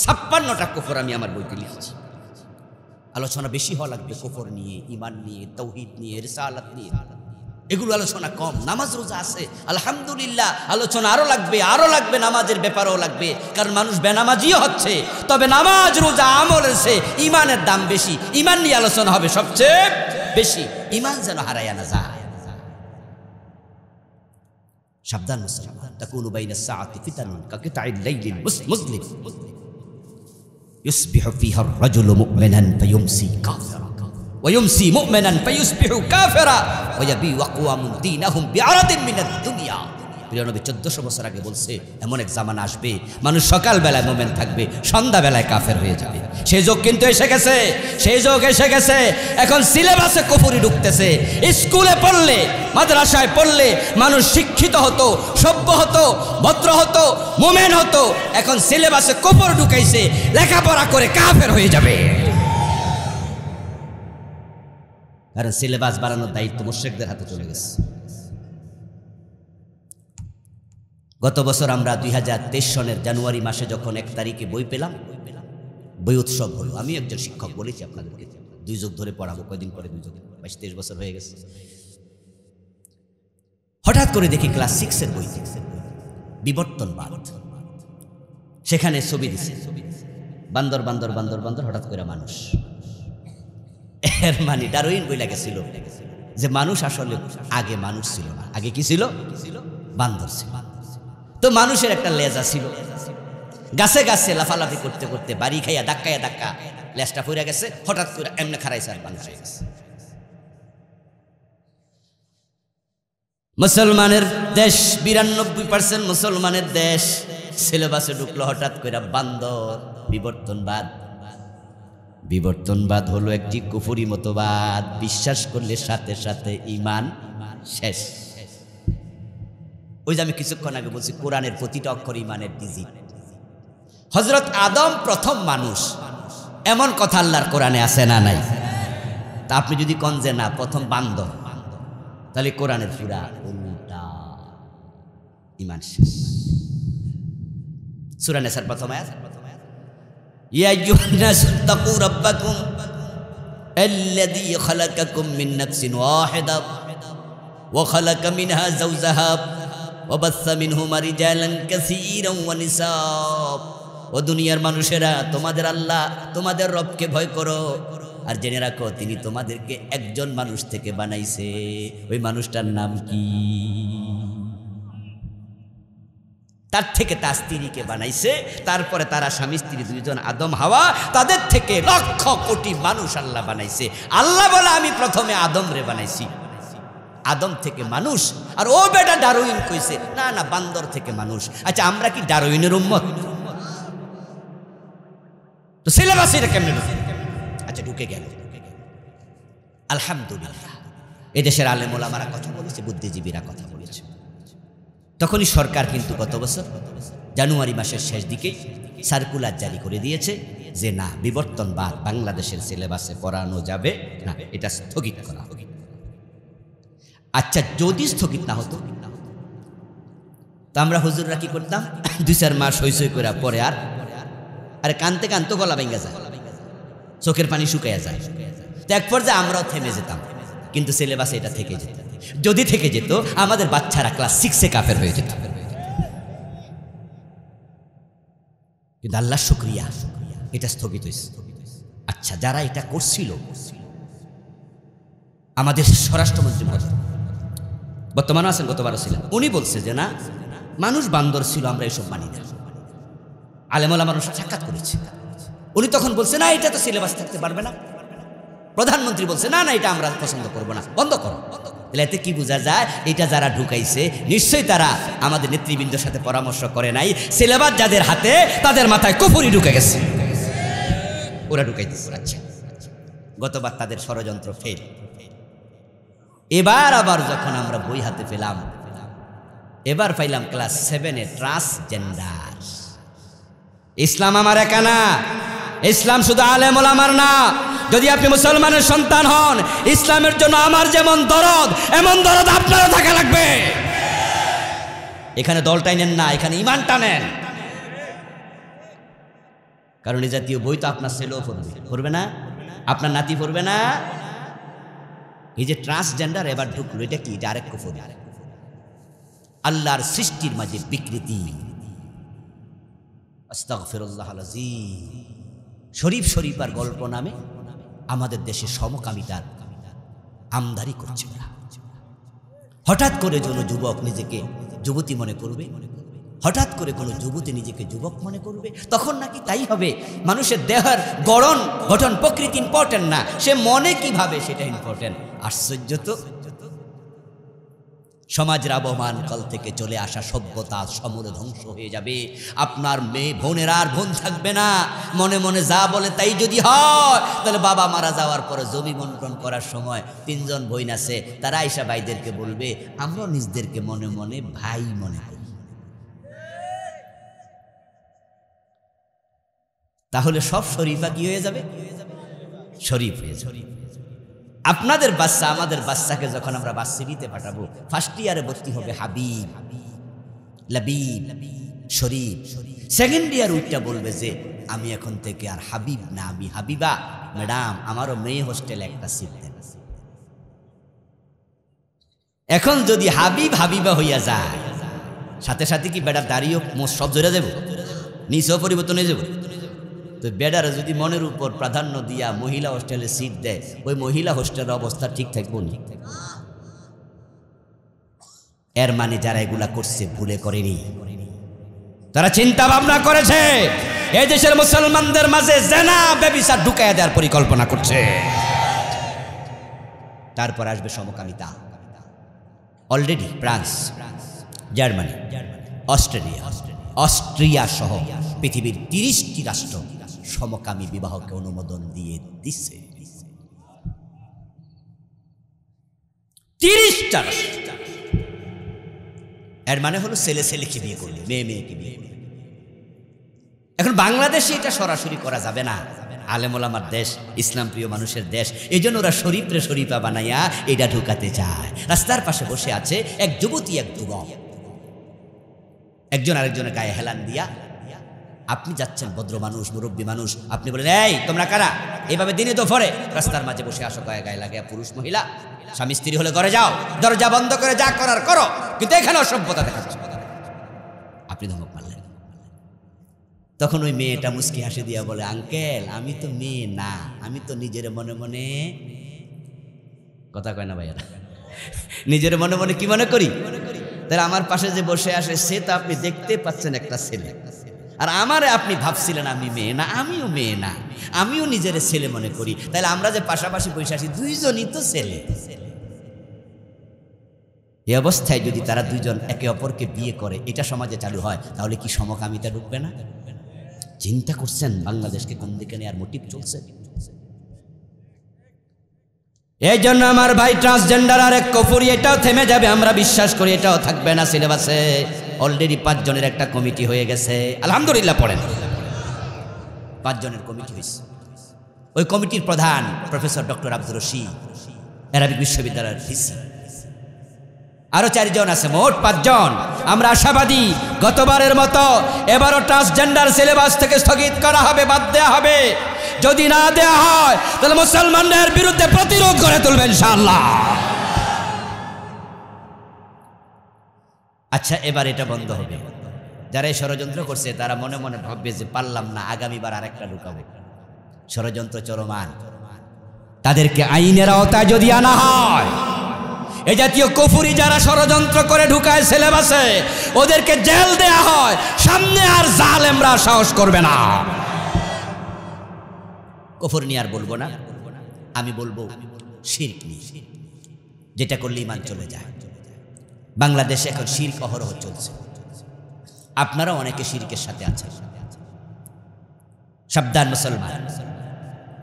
56টা কফর আমি আমার বইতে লিখেছি। আলোচনা বেশি হওয়া লাগবে কফর নিয়ে, ঈমান নিয়ে, তাওহীদ নিয়ে, রিসালাত নিয়ে। এগুলো আলোচনা কম। নামাজ রোজা আছে আলহামদুলিল্লাহ, আলোচনা আরো লাগবে, নামাজের ব্যাপারও লাগবে, কারণ মানুষ বেনামাজিও হচ্ছে। তবে নামাজ রোজা আমলের চেয়ে ঈমানের দাম বেশি, ঈমান নিয়ে আলোচনা হবে সবচেয়ে বেশি। ঈমান যেন হারায়া না যায়। সাবধান মুসলমান, তাকুনু বাইনা সাআতি ফিতানুন কাকিতাইল লাইলিল মুসলিম ইউসবিহু ফিহা আর-রাজুলু মুমিনান ফায়ুমসি কাফিরা ওয়া ইউমসি মুমিনান ফায়ুসবিহু কাফিরা ওয়া ইয়াবিউ আকওয়ামুন দীনাহুম বিআরাদিন মিনাদ দুনিয়া। প্রিয় নবী 1400 বছর আগে বলছে, এমন এক জামানা আসবে মানুষ সকাল বেলায় মুমিন থাকবে, সন্ধ্যা বেলায় কাফের হয়ে যাবে। সেই যুগ কিন্তু এসে গেছে, সেই যুগ এসে গেছে। এখন সিলেবাসে কুফরি ঢুকতেছে। স্কুলে পড়লে, মাদ্রাসায় পড়লে মানুষ শিক্ষিত হতো, সভ্য হতো, ভদ্র হতো, মুমিন হতো। এখন সিলেবাসে কুফর ঢুকাইছে, লেখাপড়া করে কাফের হয়ে যাবে। কারণ সিলেবাস বাড়ানোর দায়িত্ব মুশরিকদের হাতে চলে গেছে। গত বছর আমরা 2023 সনের জানুয়ারি মাসে যখন 1 তারিখে বই পেলাম, বই উৎসব হলো। আমি একজন শিক্ষক, বলেছি আপনাদেরকে 2 যুগ ধরে পড়াবো, কয়দিন পরে 2 যুগ, 22-23 বছর হয়ে গেছে। হঠাৎ করে দেখি ক্লাস 6 এর বই, বিবর্তনবাদ, সেখানে ছবি দিছে বান্দর বান্দর বান্দর বান্দর, হঠাৎ করে মানুষ। এর মানে ডারউইন বই লাগেছিল, যে মানুষ আসলে আগে মানুষ ছিল না, আগে কি ছিল? বান্দর ছিল। তো মানুষের একটা লেজা ছিল, গাছে গাছে লাফালাফি করতে করতে বাড়ি খাইয়া ধাক্কা লেজটা পড়ে গেছে, হঠাৎ করে এমনি খারাইছে আর মানুষ হয়ে গেছে। মুসলমানের দেশ, 92% মুসলমানের দেশ, সিলেবাসে ঢুকলো হঠাৎ করে বান্দর। বিবর্তনবাদ হলো একটি কুফরি মতবাদ, বিশ্বাস করলে সাথে সাথে ঈমান শেষ। ওই যে আমি কিছুক্ষণ আগে বলছি কোরআনের প্রতিটা অক্ষর ঈমানের ডিজিট। হযরত আদম প্রথম মানুষ, এমন কথা আল্লাহর কোরআনে আছে না নাই? তা আপনি যদি কোন যে না প্রথম বান্দর, তাহলে কোরআনের পুরা উল্টা, ঈমান শেষ। সূরা নিসার প্রথম আয়াত, ইয়া আইয়ুহান নাসু তাকু রাব্বাকুম আল্লাযী খালাকাকুম মিন নাফসিন ওয়াহিদা ওয়া খালাকা মিনহা যাওজাহা ওয়া বাসসা মিনহুমা রিজালান কাসীরান ওয়া নিসাব। ও দুনিয়ার মানুষেরা, তোমাদের আল্লাহ তোমাদের রবকে ভয় করো, আর জেনে রাখো তিনি তোমাদেরকে একজন মানুষ থেকে বানাইছে। ওই মানুষটার নাম কি? তার থেকে তার স্ত্রীকে বানাইছে, তারপরে তারা স্বামী স্ত্রী দুইজন আদম হাওয়া, তাদের থেকে লক্ষ কোটি মানুষ আল্লাহ বানাইছে। আল্লাহ বলে আমি প্রথমে আদম রে বানাইছি, আদম থেকে মানুষ। আর ও বেটা ডারউইন কইছে না না বান্দর থেকে মানুষ। আচ্ছা আমরা কি ডারউইনের উম্মত? তো সিলেবাসে এটা কেমনে ঢুকে? আচ্ছা ঢুকে গেল, আলহামদুলিল্লাহ। এদেশের আলেম ওলামারা কথা বলেছে, বুদ্ধিজীবীরা কথা বলেছে। তখনই সরকার কিন্তু গত বছর জানুয়ারি মাসের শেষ দিকেই সার্কুলার জারি করে দিয়েছে যে না, বিবর্তনবাদ বাংলাদেশের সিলেবাসে পড়ানো যাবে না, এটা স্থগিত করা হবে। আচ্ছা যদি স্থগিত না হতো, তো আমরা হুজুররা কি করতাম? 2-4 মাস হইচই করে পরে আর আরে কানতে কানতে গলা ভেঙে যায়, চোখের পানি শুকাইয়া যায়। তো এক পর্যায়ে আমরাও থেমে যেতাম, কিন্তু সিলেবাসে এটা থেকে যেত। যদি থেকে যেত আমাদের বাচ্চারা ক্লাস 6-এ কাফের হয়ে যেত। কিন্তু আল্লাহ শুকরিয়া, এটা স্থগিত হয়েছে। আচ্ছা যারা এটা করছিল, আমাদের স্বরাষ্ট্রমন্ত্রী বর্তমানে আছেন, গতবারও ছিলেন, উনি বলছে যে না, মানুষ বান্দর ছিল, আমরা এসব মানি না। আলেম ওলামার সাক্ষাৎ করেছে, উনি তখন বলছে না এটা তো সিলেবাস থাকতে পারবে না। প্রধানমন্ত্রী বলছে না না এটা আমরা পছন্দ করবো না, বন্ধ করো। এতে কি বোঝা যায়? এটা যারা ঢুকাইছে নিশ্চয়ই তারা আমাদের নেতৃবৃন্দের সাথে পরামর্শ করে নাই। সিলেবাস যাদের হাতে তাদের মাথায় কুফরি ঢুকে গেছে, ওরা ঢুকাই দিচ্ছে। আচ্ছা গতবার তাদের ষড়যন্ত্র ফেল। এবার আবার যখন আমরা বই হাতে পেলাম, এবার পাইলাম ক্লাস 7-এ ট্রান্সজেন্ডার। ইসলাম আমার একা না, ইসলাম শুধু আলেম ওলামার না। যদি আপনি মুসলমানের সন্তান হন, ইসলামের জন্য আমার যেমন দরদ, এমন দরদ আপনারও থাকা লাগবে। এখানে দলটাই নেন না, এখানে ঈমানটা নেন। কারণ এই জাতীয় বই তো আপনার ছেলেও পড়বে না, আপনার নাতি পড়বে না। এই যে ট্রান্সজেন্ডার এবার ঢুকলো, এটা কি? এটা আরেক কুফর, আল্লাহর সৃষ্টির মাঝে বিকৃতি। আস্তাগফিরুল্লাহ আল-আযীম। শরীফ আর গল্প নামে আমাদের দেশে সমকামিতার আমদানি করছে ওরা। হঠাৎ করে কোনো যুবক নিজেকে যুবতী মনে করবে, হঠাৎ করে কোনো যুবতী নিজেকে যুবক মনে করবে, তখন নাকি তাই হবে। মানুষের দেহের গঠন প্রকৃতি ইম্পর্টেন্ট না, সে মনে কিভাবে সেটা ইম্পর্টেন্ট। আশ্চর্য তো! সমাজের আবহমান কাল থেকে চলে আসা সভ্যতা সমূলে ধ্বংস হয়ে যাবে। আপনার মেয়ে বোনের আর বোন থাকবে না। মনে মনে যা বলে তাই যদি হয়, তাহলে বাবা মারা যাওয়ার পরে জমি বন্টন করার সময় 3 জন বোন আছে, তারা আয়েশা ভাইদেরকে বলবে আমরা নিজদেরকে মনে মনে ভাই মনে করি। তাহলে সব শরীফা কি হয়ে যাবে? শরীফ হয়ে যাবে। আপনাদের বাচ্চা আমাদের বাচ্চাকে যখন আমরা ভার্সিটিতে পাঠাবো, ফার্স্ট ইয়ারে ভর্তি হবে হাবিব, লাবিব, শরীফ। সেকেন্ড ইয়ার উইটা বলবে যে আমি এখন থেকে আর হাবিব না, আমি হাবিবা। ম্যাডাম আমারও মেয়ে হোস্টেলে একটা সিট দেন। এখন যদি হাবিব হাবিবা হইয়া যায়, সাথে সাথে কি বেটা দাঁড়িয়েও সব জোরে যাব, নিচেও পরিবর্তন হয়ে যাব। তো বেডারে যদি মনের উপর প্রাধান্য দিয়া মহিলা হোস্টেলে সিট দেয়, ওই মহিলা হোস্টেলের অবস্থা ঠিক থাকবো না। এর মানে যারা এগুলা করছে ভুলে করেনি, তারা চিন্তা ভাবনা করেছে এই দেশের মুসলমানদের মাঝে জেনা ব্যভিচার ঢুকাইয়া দেওয়ার পরিকল্পনা করছে। তারপর আসবে সমকামিতা। অলরেডি ফ্রান্স, জার্মানি, অস্ট্রিয়া সহ পৃথিবীর 30টি রাষ্ট্র সমকামী বিবাহকে অনুমোদন দিয়ে দিচ্ছে। 30টা রাষ্ট্র। এর মানে হলো ছেলে ছেলেকে বিয়ে করলে, মেয়ে মেয়েকে বিয়ে করলে। এখন বাংলাদেশে এটা সরাসরি করা যাবে না, আলেম ওলামার দেশ, ইসলাম প্রিয় মানুষের দেশ, এই জন্য ওরা শরীফরে শরীফা বানাইয়া এটা ঢুকাতে চায়। রাস্তার পাশে বসে আছে এক যুবতী এক যুবক, একজন আরেকজনের গায়ে হেলান দিয়া, আপনি যাচ্ছেন ভদ্র মানুষ, মুরব্বী মানুষ, আপনি বলেন এই তোমরা কারা, এইভাবে দিনে দুপুরে রাস্তার মাঝে বসে আসো গায়ে গায়ে লাগে, পুরুষ মহিলা স্বামী স্ত্রী হলে ঘরে যাও, দরজা বন্ধ করে যা করার করো, কিন্তু এখানে অসভ্যতা দেখাচ্ছে। আপনি ধমক মারলেন। তখন ওই মেয়েটা মুস্কি হাসি দিয়া বলে, আঙ্কেল আমি তো মেয়ে না, আমি তো নিজের মনে মনে, কথা কয় না ভাইয়া, নিজের মনে মনে কি মনে করি, তাহলে আমার পাশে যে বসে আসে সে তো আপনি দেখতে পাচ্ছেন একটা ছেলে, আর আমারে আপনি ভাবছিলেন আমি মেয়ে না, আমিও মেয়ে না, আমিও নিজের ছেলে মনে করি, তাহলে আমরা যে পাশাপাশি বসে আসি দুইজনই তো ছেলে। এই অবস্থায় যদি তারা দুইজন একে অপরকে বিয়ে করে, এটা সমাজে চালু হয়, তাহলে কি সমকামিতা ঢুকবে না? চিন্তা করছেন বাংলাদেশকে কোন দিকে নেওয়ার মোটিভ চলছে? এই জন্য আমার ভাই ট্রান্সজেন্ডার আর এক কুফরি, এটাও থেমে যাবে আমরা বিশ্বাস করি, এটাও থাকবে না সিলেবাসে। অলরেডি 5 জনের একটা কমিটি হয়ে গেছে, আলহামদুলিল্লাহ পড়েন, 5 জনের কমিটি হয়েছে। ওই কমিটির প্রধান professor doctor Abdur Rashid, Arabic বিশ্ববিদ্যালয়ের ভিসি, আরো 4 জন আছে, মোট 5 জন। আমরা আশাবাদী গতবারের মতো এবারও ট্রান্সজেন্ডার সিলেবাস থেকে স্থগিত করা হবে, বাদ দেওয়া হবে। যদি না দেওয়া হয় তাহলে মুসলমানদের বিরুদ্ধে প্রতিরোধ করে তুলবেন ইনশাআল্লাহ। আচ্ছা, এবার এটা বন্ধ হবে। যারা এই ষড়যন্ত্র করছে তারা মনে মনে ভাববে যে পারলাম না, আগামীবার আরেকটা ঢুকাবো। ষড়যন্ত্র চলমান, তাদেরকে আইনের আওতায় যদি আনা হয়, এই জাতীয় কুফরি যারা ষড়যন্ত্র করে ঢুকায় সিলেবাসে, ওদেরকে জেল দেয়া হয়, সামনে আর জালেমরা সাহস করবে না। কুফর নিয়ে আর বলবো না, আমি বলবো শিরক নিয়ে, যেটা করলে ঈমান চলে যায়। বাংলাদেশে এখন শিরক অহরহ চলছে, আপনারা অনেকে শিরকের সাথে আছেন। সাবধান মুসলমান,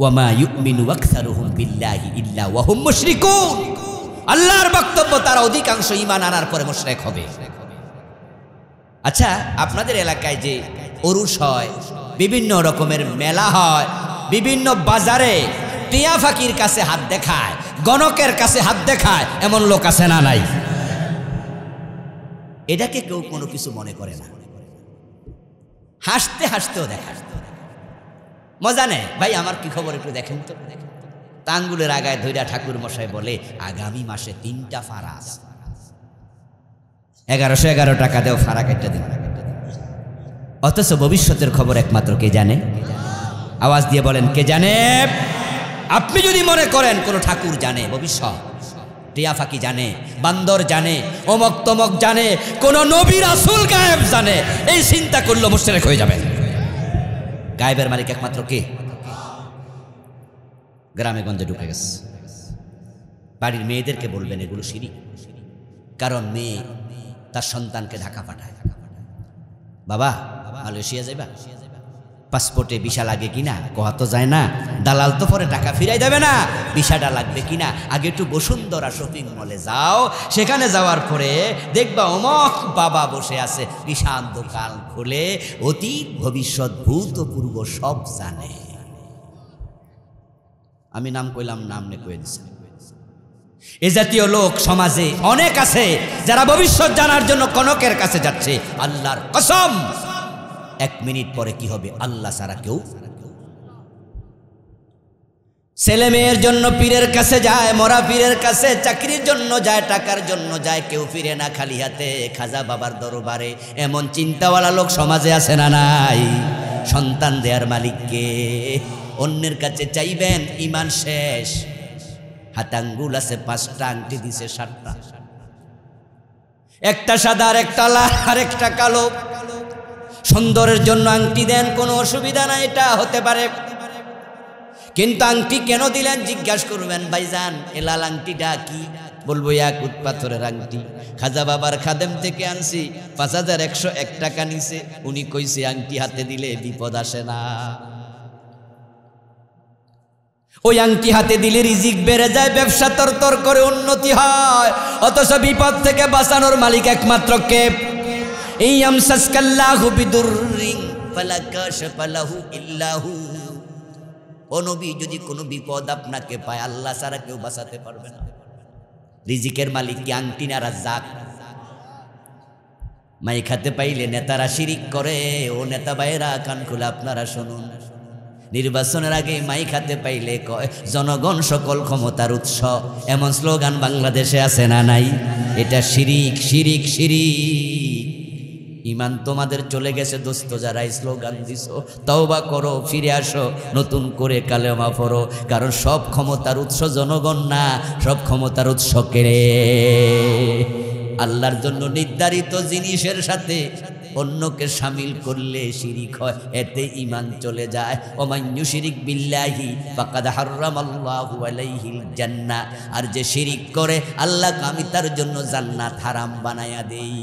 ওয়ামা ইউমিনু আকসারুহুম বিল্লাহি ইল্লা ওয়া হুম মুশরিকুন। আল্লাহর বক্তব্য, তারা অধিকাংশ ঈমান আনার পরে মুশরিক হবে। আচ্ছা, আপনাদের এলাকায় যে ওরুস হয়, বিভিন্ন রকমের মেলা হয়, বিভিন্ন বাজারে টিয়া ফাকির কাছে হাত দেখায়, গণকের কাছে হাত দেখায়, এমন লোক আছে না নাই? এটাকে কেউ কোনো কিছু মনে করে না, হাসতে হাসতেও দেখা, মজা নেয়। ভাই আমার কি খবর একটু দেখেন তো। আঙ্গুলের আগায় ধৈরা ঠাকুর মশাই বলে, আগামী মাসে 3টা ফারা আছে, 1111 টাকা দেও, ফারা কেটে দিন। অথচ ভবিষ্যতের খবর একমাত্র কে জানে? আওয়াজ দিয়ে বলেন, কে জানে? আপনি যদি মনে করেন কোন ঠাকুর জানে ভবিষ্যৎ, টিয়া ফাঁকি জানে, বান্দর জানে, অমক তমক জানে, কোন নবী রাসূল গায়েব জানে, এই চিন্তা করলে মুশরিক হয়ে যাবেন। গায়েবের মালিক একমাত্র কে? গ্রামে গঞ্জে ঢুকে গেছে। বাড়ির মেয়েদেরকে বলবেন এগুলো শিরক, কারণ মেয়ে তার সন্তানকে ঢাকা পাঠায়, বাবা মালয়েশিয়া যাইবা, পাসপোর্টে ভিসা লাগে কিনা, কোয়া তো যায় না, দালাল তো পরে টাকা ফিরাই দেবে না, ভিসাটা লাগবে কিনা, আগে একটু বসুন্ধরা শপিং মলে যাও, সেখানে যাওয়ার পরে দেখবা অমক বাবা বসে আছে, বিশাল দোকান খুলে অতীত ভবিষ্যৎ ভূত পূর্ব সব জানে। আমি নাম কইলাম, নাম নে কয়ে দিছে। এ জাতীয় লোক সমাজে অনেক আছে যারা ভবিষ্যৎ জানার জন্য কনকের কাছে যাচ্ছে। আল্লাহর কসম, 1 মিনিট পরে কি হবে আল্লাহ ছাড়া কেউ। ছেলে মেয়ের জন্য পীরের কাছে যায়, মরা পীরের কাছে, চাকরির জন্য যায়, টাকার জন্য যায়, কেউ ফিরে না খালি হাতে খাজা বাবার দরবারে। এমন চিন্তাওয়ালা লোক সমাজে আছে না নাই? সন্তান দেয়ার মালিককে। অন্যের কাছে চাইবেন, ইমান শেষ। হাতে আঙ্গুল আছে 5টা, আংটি দিছে 7টা, একটা সাদা আর একটা লাল আর একটা কালো। সুন্দরের জন্য আংটি দেন, কোনো অসুবিধা নাই, এটা হতে পারে। কিন্তু আংটি কেন দিলেন জিজ্ঞাসা করবেন, ভাইজান এ লাল আংটিটা কি? বলবো ইয়াকুত পাথরের আংটি, খাজা বাবার খাদেম থেকে আনছি, 5101 টাকা নিছে। উনি কইছে আংটি হাতে দিলে বিপদ আসে না। ওই আংটি হাতে দিলে রিজিক বেড়ে যায়, ব্যবসা তরতর করে উন্নতি হয়। অথচ বিপদ থেকে বাঁচানোর মালিক একমাত্র কে? ইয়ামসাসকাল্লাহু বিদুররিন ফালা কাশফা লাহু ইল্লা হু। ও নবী, যদি কোনো বিপদ আপনাকে পায়, আল্লাহ ছাড়া কেউ বাঁচাতে পারবে না। রিজিকের মালিক কি আংটি না রাজ্জাক? মাই খাতে পাইলে নেতারা শিরিক করে। ও নেতা ভাইয়েরা কান খুলে আপনারা শুনুন, নির্বাচনের আগে মাই খাতে পাইলে কয় জনগণ সকল ক্ষমতার উৎস। এমন স্লোগান বাংলাদেশে আছে না নাই? এটা শিরিক, শিরিক, শিরিক। ইমান তোমাদের চলে গেছে দোস্ত, যারা এই স্লোগান দিছো, তওবা করো, ফিরে আসো, নতুন করে কালেমা পড়ো। কারণ সব ক্ষমতার উৎস জনগণ না, সব ক্ষমতার উৎস কে? আল্লাহর জন্য নির্ধারিত জিনিসের সাথে অন্যকে শামিল করলে শিরিক হয়, এতে ঈমান চলে যায়। ওমান ইউশরিক বিল্লাহি ফাকাদ হারামাল্লাহু আলাইহিল জান্নাহ। আর যে শিরিক করে, আল্লাহ আমি তার জন্য জান্নাত হারাম বানায়া দেই।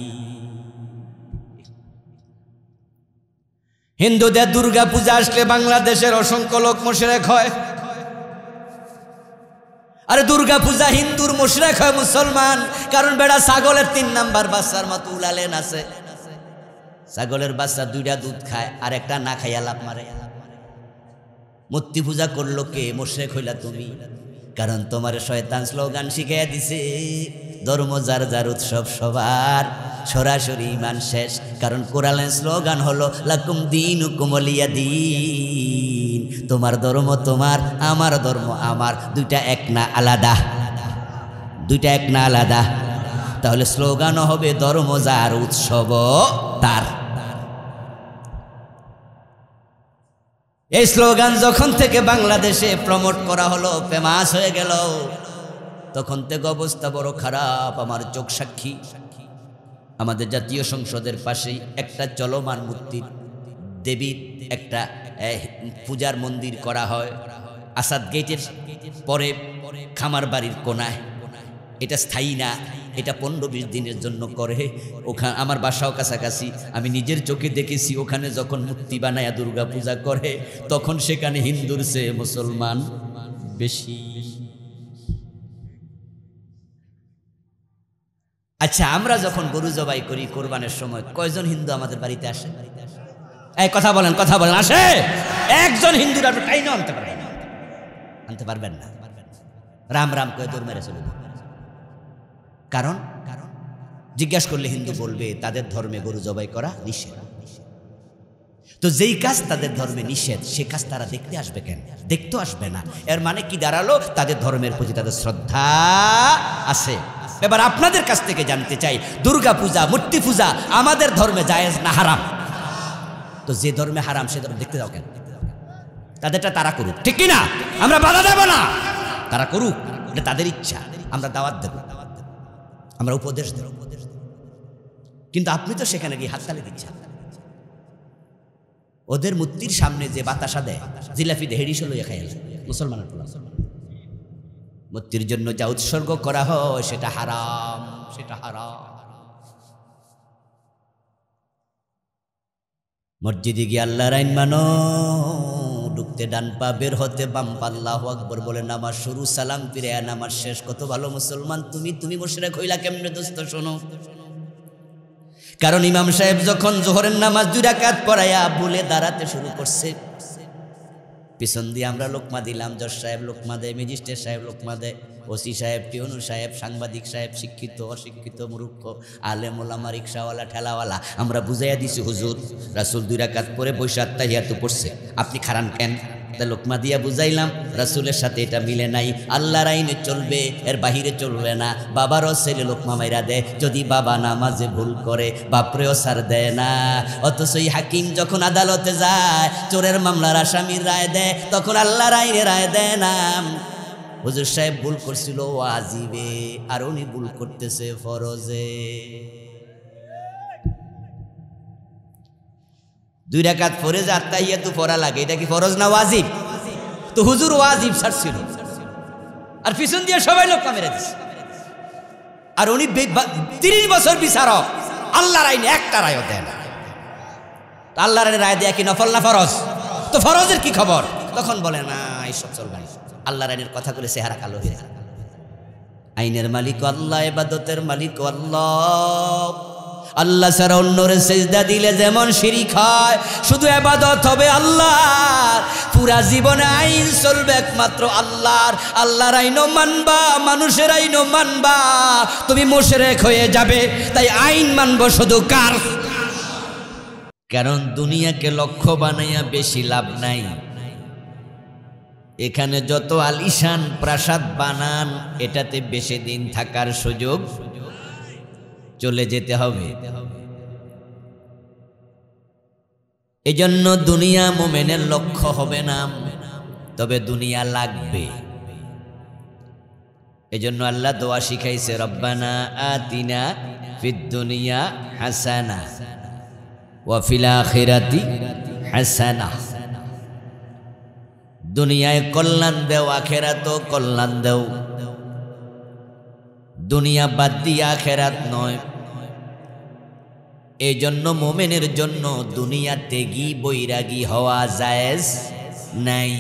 হিন্দুদের দুর্গা পূজা আসলে বাংলাদেশের অসংখ্য লোক মুশরিক হয়। আরে দুর্গা পূজা হিন্দুর মুশরিক হয় মুসলমান, কারণ বেড়া ছাগলের 3 নাম্বার বাচ্চার মতো উলালেন আছে। ছাগলের বাচ্চা 2টা দুধ খায়, আর একটা না খাইয়া লাভ মারে। মূর্তি পূজা করলো কে? মুশরিক হইলা তুমি। কারণ তোমার শয়তান স্লোগান শিখাইয়া দিছে, ধর্ম যার যার, উৎসব সবার, সরাসরি ঈমান শেষ। কারণ কোরআনের স্লোগান হলো লাকুম দীনুকুম ওয়ালিয়া দীন। তোমার ধর্ম তোমার, আমার ধর্ম আমার, দুইটা এক না, আলাদা। দুইটা এক না, আলাদা। তাহলে স্লোগানও হবে ধর্ম যার, উৎসব তার। এই স্লোগান যখন থেকে বাংলাদেশে প্রমোট করা হলো, ফেমাস হয়ে গেল, তখন থেকে অবস্থা বড় খারাপ। আমার চোখ সাক্ষী। আমাদের জাতীয় সংসদের পাশেই একটা চলমান মূর্তির দেবীর একটা পূজার মন্দির করা হয়, আসাদ গেটের পরে খামার বাড়ির কোনায়। এটা স্থায়ী না, এটা 15-20 দিনের জন্য করে। ওখানে আমার বাসাও কাছাকাছি, আমি নিজের চোখে দেখেছি। ওখানে যখন মূর্তি বানায়া দুর্গা পূজা করে, তখন সেখানে হিন্দুর চেয়ে মুসলমান বেশি। আচ্ছা, আমরা যখন গরু জবাই করি কোরবানের সময়, কয়জন হিন্দু আমাদের বাড়িতে আসে? এই কথা বলেন, কথা বলেন, আসে? একজন হিন্দুর আপনি টাইনও আনতে পারবেন না, আনতে পারবেন না। রাম রাম কয়ে দৌড় মেরে চলে যাবে। কারণ জিজ্ঞাসা করলে হিন্দু বলবে তাদের ধর্মে গরু জবাই করা নিষেধ। তো যেই কাজ তাদের ধর্মে নিষেধ, সে কাজ তারা দেখতে আসবে কেন? দেখতে আসবে না। এর মানে কি দাঁড়ালো? তাদের ধর্মের প্রতি তাদের শ্রদ্ধা আছে। এবার আপনাদের কাছ থেকে জানতে চাই, দুর্গা পূজা, মূর্তি পূজা আমাদের ধর্মে জায়েজ না হারাম? তো যে ধর্মে হারাম সে ধর্মে দেখতে যাও কেন? তাদেরটা তারা করুক, ঠিক কিনা? আমরা বাধা দেব না, তারা করুক, এটা তাদের ইচ্ছা। আমরা দাওয়াত দেব, আমরা উপদেশ দেব, কিন্তু আপনি তো সেখানে গিয়ে হাততালি দিচ্ছেন। ওদের মূর্তির সামনে যে বাতাসা দেয়, জিলাপি দেয়, হেডিস লইয়া খাই মুসলমানের পোলা। মূর্তির জন্য যা উৎসর্গ করা হয় সেটা হারাম, সেটা হারাম। মসজিদে গিয়ে আল্লাহর আইন মানো, ঢুকতে ডান পা, বের হতে বাম পা, আল্লাহু আকবার বলে নামাজ শুরু, সালাম ফিরে নামাজ শেষ। কত ভালো মুসলমান তুমি! তুমি মুশরিক হইলা কেমনে দোস্ত? শোনো, কারণ ইমাম সাহেব যখন জোহরের নামাজ 2 রাকাত পড়াইয়া বলে দাঁড়াতে শুরু করছে, পিছন দিয়ে আমরা লোকমা দিলাম। জজ সাহেব লোকমা দেয়, ম্যাজিস্ট্রেট সাহেব লোকমা দেয়, ওসি সাহেব, টিউনু সাহেব, সাংবাদিক সাহেব, শিক্ষিত অশিক্ষিত, মূর্খ, আলেম ওলামা, রিক্সাওয়ালা, ঠেলাওয়ালা, আমরা বুঝাইয়া দিছি হুজুর রাসূল 2 রাকাত পরে বৈশা আত্তাহিয়াতু পড়ছে, আপনি খারান কেন? তা লোকমা দিয়া বুঝাইলাম রাসূলের সাথে এটা মিলে নাই, আল্লাহর আইনে চলবে, এর বাহিরে চলবে না। বাবারও ছেলে লোকমা মাইরা দেয়, যদি বাবা নামাজে ভুল করে বাপরেও ছাড় দেয় না। অথচ এই হাকিম যখন আদালতে যায় চোরের মামলার আসামির রায় দেয়, তখন আল্লাহর আইনে রায় দেয় না। হুজুর সাহেব ভুল করছিল ওয়াজিবে, আর উনি ভুল করতেছে ফরজে। 2 রাকাত ফরজ আত্তাহিয়াতু পড়া লাগে, এটা কি ফরজ না ওয়াজিব? তো হুজুর ওয়াজিব ছাড়ছিল, আর পিছন দিয়ে সবাই লোক মেরে দিচ্ছে। আর উনি 30 বছর বিচারক, আল্লাহর আইনে একটা রায়ও দেয় না। আল্লাহর রায় দেয়া কি নফল না ফরজ? তো ফরজের কি খবর? তখন বলে না এইসব চলবে না, আল্লাহর আইনের কথা বলে চেহারা কালো হয়ে যায়। আইনের মালিক আল্লাহ, ইবাদতের মালিক আল্লাহ। আল্লাহ ছাড়া অন্যরে সেজদা দিলে যেমন শিরিক হয়, শুধু ইবাদত হবে আল্লাহর। পুরা জীবনে আইন চলবে একমাত্র আল্লাহর। আল্লাহর আইনও মানবা, মানুষের আইনও মানবা, তুমি মুশরিক হয়ে যাবে। তাই আইন মানব শুধু কার? কারণ দুনিয়াকে লক্ষ্য বানাইয়া বেশি লাভ নাই। এখানে যত আলিশান প্রাসাদ বানান, এটাতে বেশি দিন থাকার সুযোগ, চলে যেতে হবে। এজন্য দুনিয়া মুমিনের লক্ষ্য হবে না, তবে দুনিয়া লাগবে। এজন্য আল্লাহ দোয়া শিখাইছে, রব্বানা আতিনা ফিদ দুনিয়া হাসানা ওয়া ফিল আখিরাতি হাসানা। দুনিয়ায় কল্যাণ দেও, আখিরাতেও কল্যাণ দেও। দুনিয়া বাদ দিয়ে আখিরাত নয়। এই জন্য মুমিনের জন্য দুনিয়া ত্যাগী বৈরাগী হওয়া জায়েজ নাই।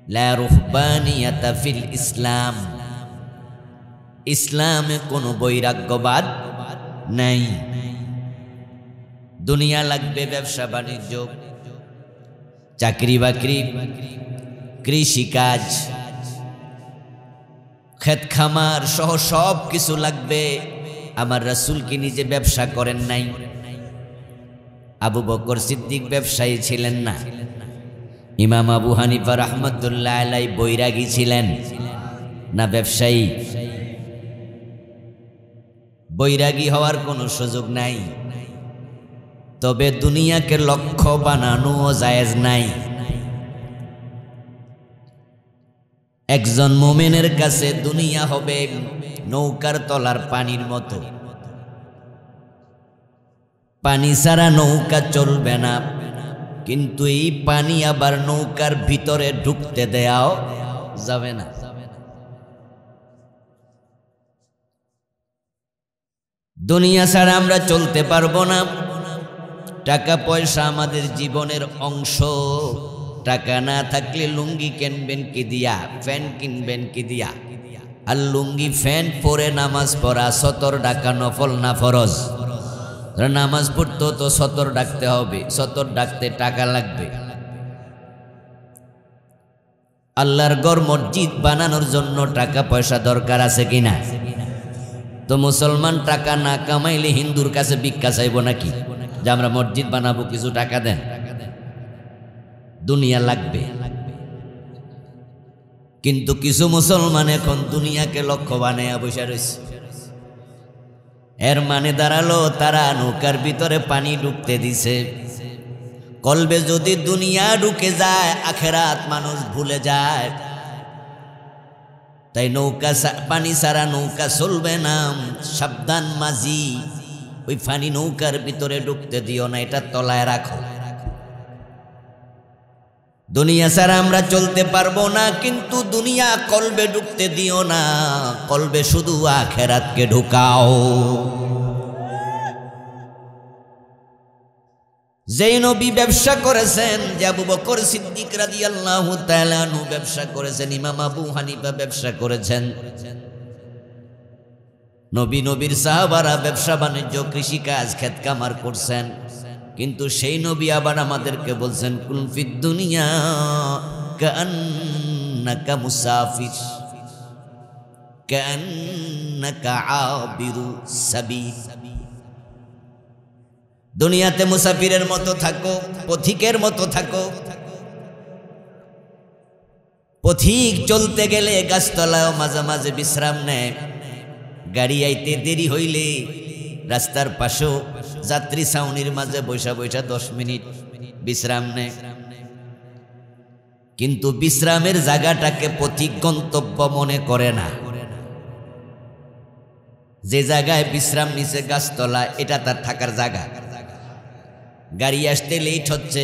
লা রুহবানিয়াতা ফিল ইসলাম, ইসলামে কোনো বৈরাগ্যবাদ নাই। দুনিয়া লাগবে, ব্যবসা বাণিজ্য, চাকরি বাকরি, কৃষিকাজ, ক্ষেত খামার সহ সব কিছু লাগবে। আমার রাসূল কি নিজে ব্যবসা করেন নাই? আবু বকর সিদ্দিক ব্যবসায়ী ছিলেন না? ইমাম আবু হানিফা রাহমাতুল্লাহ আলাইহি বৈরাগী ছিলেন না ব্যবসায়ী? বৈরাগী হওয়ার কোনো সুযোগ নাই। তবে দুনিয়াকে লক্ষ্য বানানো জায়েজ নাই। একজন মুমিনের কাছে দুনিয়া হবে নৌকার তলার পানির মতো। পানি ছাড়া নৌকা চলবে না, কিন্তু এই পানি আবার নৌকার ভিতরে ঢুকতে দেওয়াও যাবে না। দুনিয়া ছাড়া আমরা চলতে পারবো না। টাকা পয়সা আমাদের জীবনের অংশ। টাকা না থাকলে লুঙ্গি কিনবেন কি দিয়া, প্যান্ট কিনবেন কি দিয়া? আর লুঙ্গি প্যান্ট পরে নামাজ পড়া 70 টাকা নফল না ফরজ? নামাজ পড়তো তো 70 ডাকতে হবে, 70 ডাকতে টাকা লাগবে। আল্লাহর ঘর মসজিদ বানানোর জন্য টাকা পয়সা দরকার আছে কিনা? তো মুসলমান টাকা না কামাইলে হিন্দুর কাছে ভিক্ষা চাইব নাকি যে আমরা মসজিদ বানাবো, কিছু টাকা দেন? দুনিয়া লাগবে। কিন্তু কিছু মুসলমান এখন দুনিয়াকে লক্ষ্য বানাইয়া বসে রয়েছে। এর মানে দাঁড়ালো তারা নৌকার ভিতরে পানি ঢুকতে দিছে। কলবে যদি দুনিয়া ঢুকে যায়, আখেরাত মানুষ ভুলে যায়। তাই নৌকা পানি ছাড়া নৌকা চলবে না। সাবধান মাঝি, ওই পানি নৌকার ভিতরে ঢুকতে দিও না, এটা তলায় রাখো। দুনিয়া ছাড়া আমরা চলতে পারবো না, কিন্তু দুনিয়া কলবে ঢুকতে দিও না। কলবে শুধু আখেরাতকে ঢুকাও। যেই নবী ব্যবসা করেছেন, যে আবু বকর সিদ্দিক রাদিয়াল্লাহু তাআলা আনহু ব্যবসা করেছেন, ইমাম আবু হানিফা ব্যবসা করেছেন, নবীর সাহাবারা ব্যবসা বাণিজ্য, কৃষিকাজ, ক্ষেত খামার করছেন। কিন্তু সেই নবী আবার আমাদেরকে বলছেন, কুল ফিদ দুনিয়া কান্নাকা মুসাফির কান্নাকা আবিরু সাবিল। দুনিয়াতে মুসাফিরের মতো থাকো, পথিকের মতো থাকো। পথিক চলতে গেলে গাছতলায় মাঝে মাঝে বিশ্রাম নেয়। গাড়ি আইতে দেরি হইলে রাস্তার পাশেও যাত্রী ছাউনির মাঝে বৈশা বৈশা 10 মিনিট বিশ্রাম নেয়। কিন্তু বিশ্রামের জায়গাটাকে পথিক গন্তব্য মনে করে না। যে জায়গায় বিশ্রাম নিছে গাছতলা, এটা তার থাকার জায়গা। গাড়ি আসতে লেট হচ্ছে,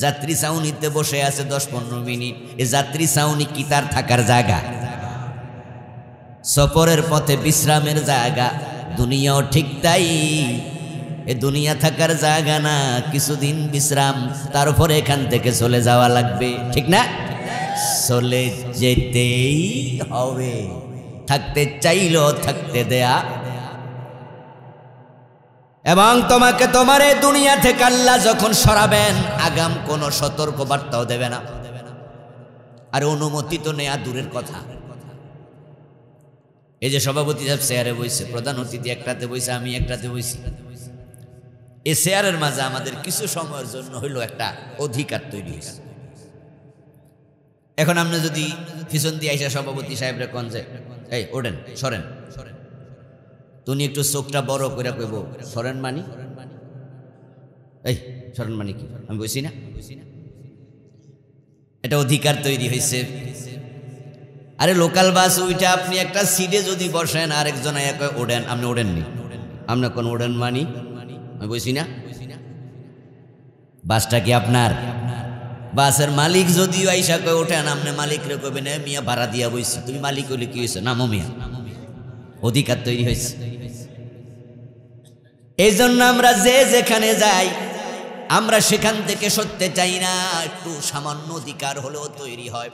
যাত্রী ছাউনিতে বসে আছে 10-15 মিনিট। এই যাত্রী ছাউনি কি তার থাকার জায়গা? সফরের পথে বিশ্রামের জায়গা। দুনিয়াও ঠিক তাই। এ দুনিয়া থাকার জায়গা না, কিছুদিন বিশ্রাম, তারপরে এখান থেকে চলে যাওয়া লাগবে, ঠিক না? চলে যেতেই হবে, থাকতে চাইলেও থাকতে দেয়া। এবং তোমাকে তোমার এই দুনিয়া থেকে আল্লাহ যখন সরাবেন, আগাম কোনো সতর্ক বার্তাও দেবে না, আর অনুমতি তো নেয়া দূরের কথা। এই যে সভাপতি সাহেব চেয়ারে বইছে, প্রধান অতিথি একটাতে বইছে, আমি একটাতে বইছি। এই চেয়ারের মাঝে আমাদের কিছু সময়ের জন্য হইল একটা অধিকার তৈরি হয়েছে। এখন আপনি যদি পিছন দিয়ে আইসা সভাপতি সাহেবরা কোন যে এই ওঠেন, সরেন, তুমি একটু চোখটা বড় করে কইব, সরেন মানি, এই সরেন মানি কি আমি বইছি না? এটা অধিকার তৈরি হয়েছে। আরে লোকাল বাস ওইটা আপনি একটা সিটে যদি বসেন, আরেকজন ওঠেন, আপনি ওঠেননি, আপনি কোন ওঠেন মানি, আমি বইছি না? বাসটা কি আপনার? বাসের মালিক যদিও আইসা কয়ে ওঠেন, আপনি মালিক রে কইবেন মিয়া ভাড়া দিয়া বইছি, তুমি মালিক হইলে কি হয়েছে? নামো মিয়া। অধিকার তৈরি হয়েছে। এই জন্য আমরা যে যেখানে যাই, আমরা সেখান থেকে সরতে চাই না, একটু সামান্য অধিকার হলেও তৈরি হয়।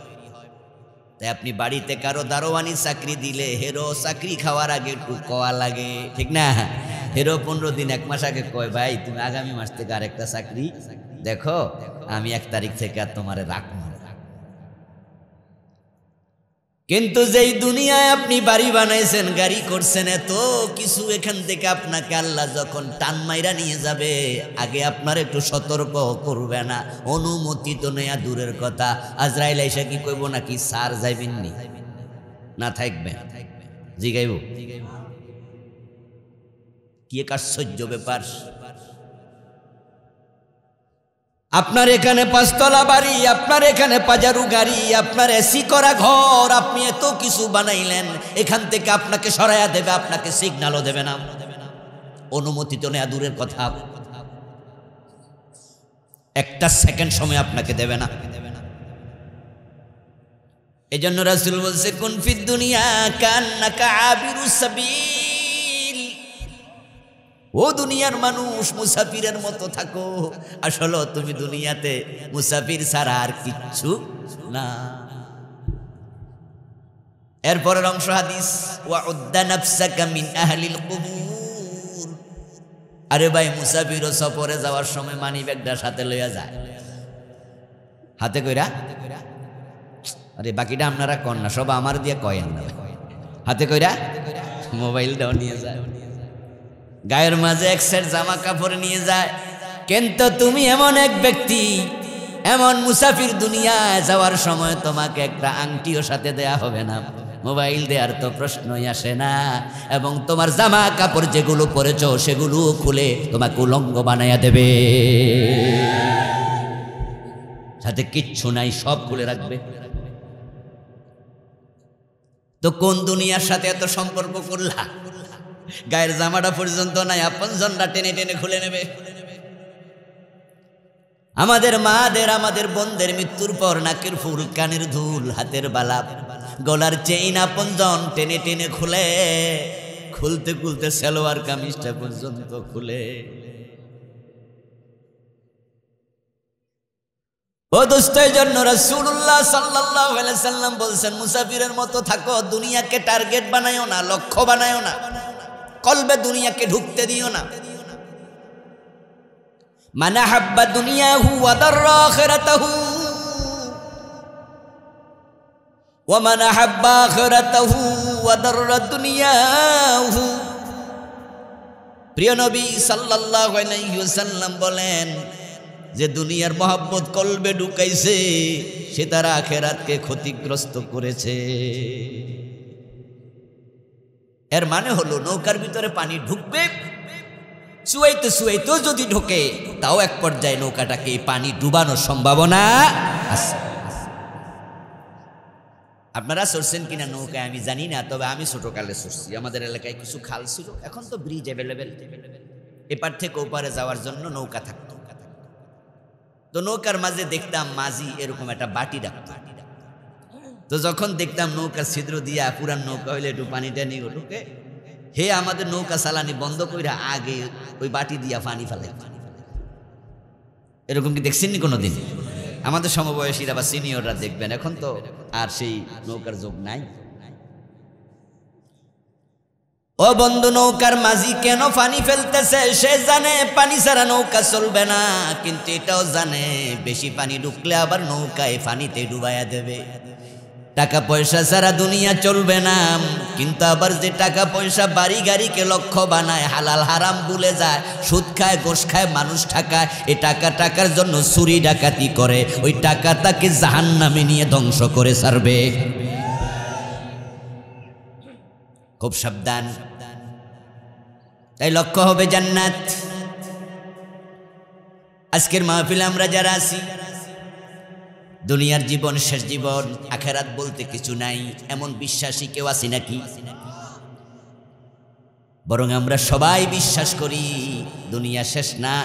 তাই আপনি বাড়িতে কারো দারোয়ানি চাকরি দিলে, হেরো চাকরি খাওয়ার আগে একটু কওয়া লাগে, ঠিক না? হেরো 15 দিন 1 মাস আগে কয়, ভাই তুমি আগামী মাস থেকে আরেকটা চাকরি দেখো, আমি 1 তারিখ থেকে আর তোমারে রাখবো। কিন্তু যেই দুনিয়ায় আপনি বাড়ি বানাইছেন, গাড়ি করছেন, এত কিছু, এখান থেকে আপনাকে আল্লাহ যখন টান মাইরা নিয়ে যাবে, আগে আপনার একটু সতর্ক করবে না? অনুমতি তো নেয়া দূরের কথা। আজরাইল আইসা কি কইব নাকি স্যার যাইবেননি না থাকবেন? জিগাইব কি এক আশ্চর্য ব্যাপার। আপনার এখানে 5 তলা বাড়ি, আপনার এখানে পাজারু গাড়ি, আপনার এসি করা ঘর, আপনি এত কিছু বানাইলেন, এখান থেকে আপনাকে সরাইয়া দেবে, আপনাকে সিগন্যালও দেবে না, অনুমতি তো নেয়া দূরের কথা, একটা সেকেন্ড সময় আপনাকে দেবে না। এজন্য রাসূল বলছে, কুন ফিদ দুনিয়া কান্নাকা আবিরুস সাবিল। ও দুনিয়ার মানুষ, মুসাফিরের মতো থাকো। আসলে তুমি দুনিয়াতে মুসাফির ছাড়া আর কিচ্ছু না। এরপরের অংশ হাদিস, ওয়াউদ্দা নাফসাকা মিন আহলিল কুবুর। আরে ভাই, মুসাফির ও সফরে যাওয়ার সময় মানি ব্যাগটা সাথে লইয়া যায়, হাতে কইরা। আরে বাকিটা আপনারা কন না, সব আমার দিয়ে কয়েন না, হাতে কইরা মোবাইলটাও নিয়ে যায়, গায়ের মাঝে 1 সেট জামা কাপড় নিয়ে যায়। কিন্তু তুমি এমন এক ব্যক্তি, এমন মুসাফির, দুনিয়ায় যাওয়ার সময় তোমাকে একটা আংটিও সাথে দেয়া হবে না, মোবাইল দেওয়ার তো প্রশ্নই আসে না। এবং তোমার জামা কাপড় যেগুলো পরেছ সেগুলো খুলে তোমাকে উলঙ্গ বানাইয়া দেবে, সাথে কিচ্ছু নাই, সব খুলে রাখবে। তো কোন দুনিয়ার সাথে এত সম্পর্ক করলা? গায়ের জামাটা পর্যন্ত নাই, আপনজনরা টেনে টেনে খুলে নেবে। আমাদের মাদের, আমাদের বোনদের মৃত্যুর পর নাকের ফুল, কানের ধুল, হাতের বালা, গলার চেইন আপনজন টেনে টেনে খুলে, খুলতে খুলতে সালোয়ার কামিজটা পর্যন্ত খুলে। ও দোস্ত, এই জন্য রাসূলুল্লাহ সাল্লাল্লাহু আলাইহি সাল্লাম বলছেন, মুসাফিরের মতো থাকো, দুনিয়াকে টার্গেট বানায়ও না, লক্ষ্য বানায়ও না, কলবে দুনিয়াকে ঢুকতে দিও না। মান আহাব্বা দুনিয়াহু ওয়া দাররা আখিরাতাহু ওয়া মান আহাব্বা আখিরাতাহু ওয়া দাররা দুনিয়াহু। প্রিয় নবী সাল্লাল্লাহু আলাইহি ওয়াসাল্লাম বলেন, যে দুনিয়ার মহব্বত কলবে ঢুকাইছে, সে তার আখিরাতকে ক্ষতিগ্রস্ত করেছে। এর মানে হলো নৌকার ভিতরে পানি ঢুকবে, শুয়াইতে শুয়াইতেও যদি ঢোকে তাও এক পর্যায়ে নৌকাটাকে পানি ডুবানোর সম্ভাবনা আছে। আপনারা চড়ছেন কিনা নৌকায় আমি জানি না, তবে আমি ছোটকালে চড়ছি। আমাদের এলাকায় কিছু খাল ছিল, এখন তো ব্রিজ অ্যাভেলেবেল, এপার থেকে ওপারে যাওয়ার জন্য নৌকা থাকতো। তো নৌকার মাঝে দেখতাম মাঝি এরকম একটা বাটি রাখতো। তো যখন দেখতাম নৌকার ছিদ্র দিয়া, পুরান নৌকা হইলে একটু পানিটা নিয়ে ঢুকে, হে আমাদের নৌকা চালানি বন্ধ কইরা আগে ওই বাটি দিয়া পানি ফেলে। এরকম কি দেখছেন নি কোনোদিন? আমাদের সমবয়সীরা বা সিনিয়ররা দেখবেন, এখন তো আর সেই নৌকার যোগ নাই। ও বন্ধু, নৌকার মাঝি কেন পানি ফেলতেছে? সে জানে পানি ছাড়া নৌকা চলবে না, কিন্তু এটাও জানে বেশি পানি ঢুকলে আবার নৌকায় পানিতে ডুবাইয়া দেবে। টাকা পয়সা ছাড়া দুনিয়া চলবে না, কিন্তু আবার যে টাকা পয়সা বাড়ি গাড়িকে লক্ষ্য বানায়, হালাল হারাম ভুলে যায়, সুদ খায়, ঘুষ খায়, মানুষ ঠকায়, এই টাকার জন্য চুরি ডাকাতি করে, ওই টাকা তাকে জাহান্নামে নিয়ে ধ্বংস করে ছাড়বে। খুব সাবধান। তাই লক্ষ্য হবে জান্নাত। আজকের মাহফিলে আমরা যারা আছি, দুনিয়ার জীবন শেষ জীবন, আখিরাত বলতে কিছু নাই, এমন বিশ্বাসী কেউ আছি নাকি? বরং আমরা সবাই বিশ্বাস করি দুনিয়া শেষ না,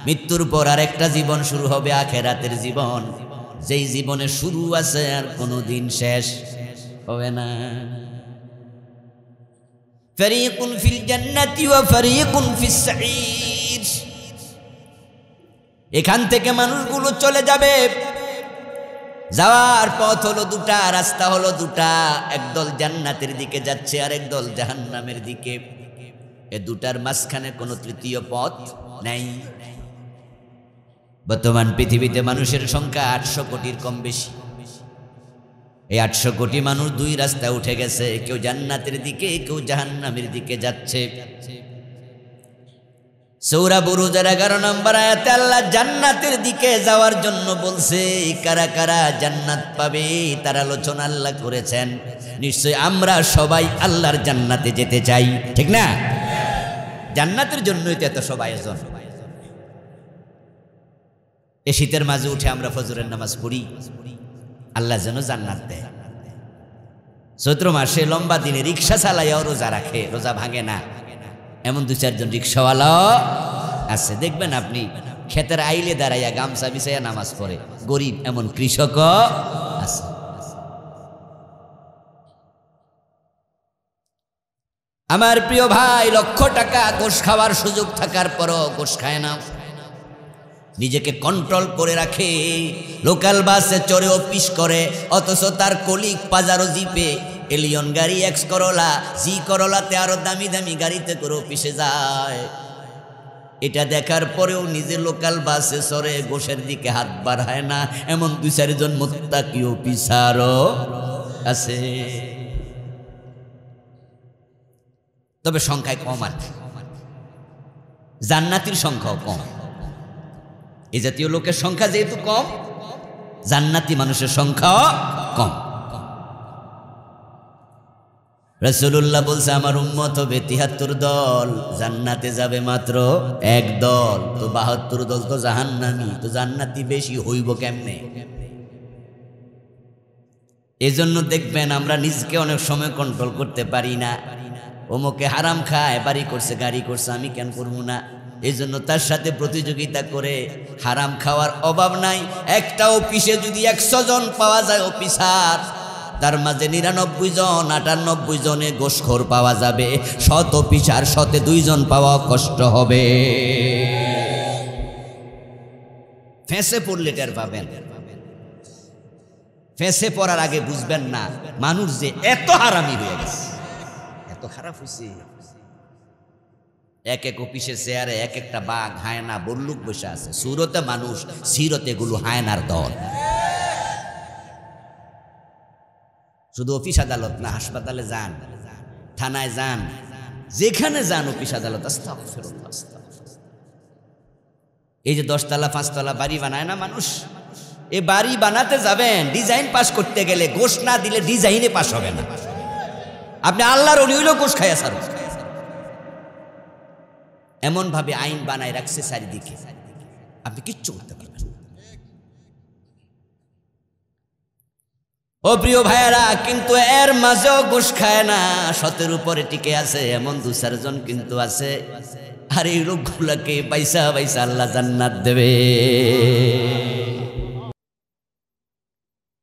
মৃত্যুর পর আর একটা জীবন শুরু হবে, আখিরাতের জীবন, যেই জীবনে শুরু আছে আর কোনোদিন শেষ হবে না। ফারিকুন ফিল জান্নাতি ওয়া ফারিকুন ফিস সাঈর। এখান থেকে মানুষগুলো চলে যাবে, যাওয়ার পথ হলো দুটা, রাস্তা হলো দুটা, একদল জান্নাতের দিকে যাচ্ছে আর একদল জাহান্নামের দিকে। এ দুটার মাঝখানে কোনো তৃতীয় পথ নাই। বর্তমান পৃথিবীতে মানুষের সংখ্যা 800 কোটির কম বেশি। এই 800 কোটি মানুষ দুই রাস্তায় উঠে গেছে, কেউ জান্নাতের দিকে, কেউ জাহান্নামের দিকে যাচ্ছে। সূরা বুরুজের 11 নম্বর আয়াতে আল্লাহ জান্নাতের দিকে যাওয়ার জন্য বলছে। কারা কারা জান্নাত পাবে তার আলোচনা আল্লাহ করেছেন। নিশ্চয় আমরা সবাই আল্লাহর জান্নাতে যেতে চাই, ঠিক না? জান্নাতের জন্যই তো এত সবাই আয়োজন। এই শীতের মাঝে উঠে আমরা ফজরের নামাজ পড়ি, আল্লাহ যেন জান্নাত দেয়। চৈত্র মাসে লম্বা দিনে রিক্সা চালাইয়াও রোজা রাখে, রোজা ভাঙে না, এমন 2-4 জন রিক্সাওয়ালাও আছে। দেখবেন আপনি ক্ষেতের আইলে দাঁড়াইয়া গামছা বিছাইয়া নামাজ পড়ে, গরিব এমন কৃষকও আছে। আমার প্রিয় ভাই, লক্ষ টাকা ঘুষ খাওয়ার সুযোগ থাকার পরও ঘুষ খায় না, নিজেকে কন্ট্রোল করে রাখে। লোকাল বাসে চড়ে অফিস করে, অথচ তার কলিগ পাজারো জিপে, এলিয়ন গাড়ি, এক্স করোলা, জি করোলাতে আরো দামি দামি গাড়িতে করে অফিসে যায়। এটা দেখার পরেও নিজে লোকাল বাসে চড়ে, ঘুষের দিকে হাত বাড়ায় না, এমন 2-4 জন মুত্তাকি অফিসারও আছে। তবে সংখ্যায় কম আর কি, জান্নাতীর সংখ্যাও কম। এই জাতীয় লোকের সংখ্যা যেহেতু কম, জান্নাতি মানুষের সংখ্যাও কম। রাসূলুল্লাহ বলছে আমার উম্মত হবে 73 দল, জান্নাতে যাবে মাত্র 1 দল। তো 72 দল তো জাহান্নামী, তো জান্নাতি বেশি হইব কেমনে? এজন্য দেখবেন আমরা নিজকে অনেক সময় কন্ট্রোল করতে পারি না। অমুকে হারাম খায়, বাড়ি করছে, গাড়ি করছে, আমি কেন করবো না? এই জন্য তার সাথে প্রতিযোগিতা করে হারাম খাওয়ার অভাব নাই। একটা অফিসে যদি 100 জন পাওয়া যায় অফিসার, তার মাঝে 99 জন 98 জনে গোশখোর পাওয়া যাবে। 100 অফিসার 100-এ 2 জন পাওয়া কষ্ট হবে। ফেঁসে পড়লে টের পাবেন, ফেঁসে পড়ার আগে বুঝবেন না মানুষ যে এত হারামি হয়ে গেছে, এত খারাপ হয়েছে। এক এক অফিসের চেয়ারে এক একটা বাঘ, হায়না, বল্লুক বসে আছে। সুরতে মানুষ, সিরতে গুলো হায়নার দল। শুধু অফিস আদালত না, হাসপাতালে যান, থানায় যান, যেখানে যান অফিস আদালত। আস্তাগফিরুল্লাহ। এই যে 10 তলা 5 তলা বাড়ি বানায় না মানুষ, এ বাড়ি বানাতে যাবেন, ডিজাইন পাস করতে গেলে গোশ না দিলে ডিজাইনে পাস হবে না। আপনি আল্লাহর ওলি হইলেও গোশ খাইয়া সার। এমন ভাবে আইন বানায় রাখছে চারিদিকে, আপনি কিচ্ছু করতে পারবেন। ও প্রিয় ভাইয়েরা, কিন্তু এর মাঝেও গোশ খায় না, শতের উপরে টিকে আছে এমন 2-4 জন কিন্তু আছে। আর এই লোকগুলাকে পয়সা পয়সা আল্লাহ জান্নাত দেবে।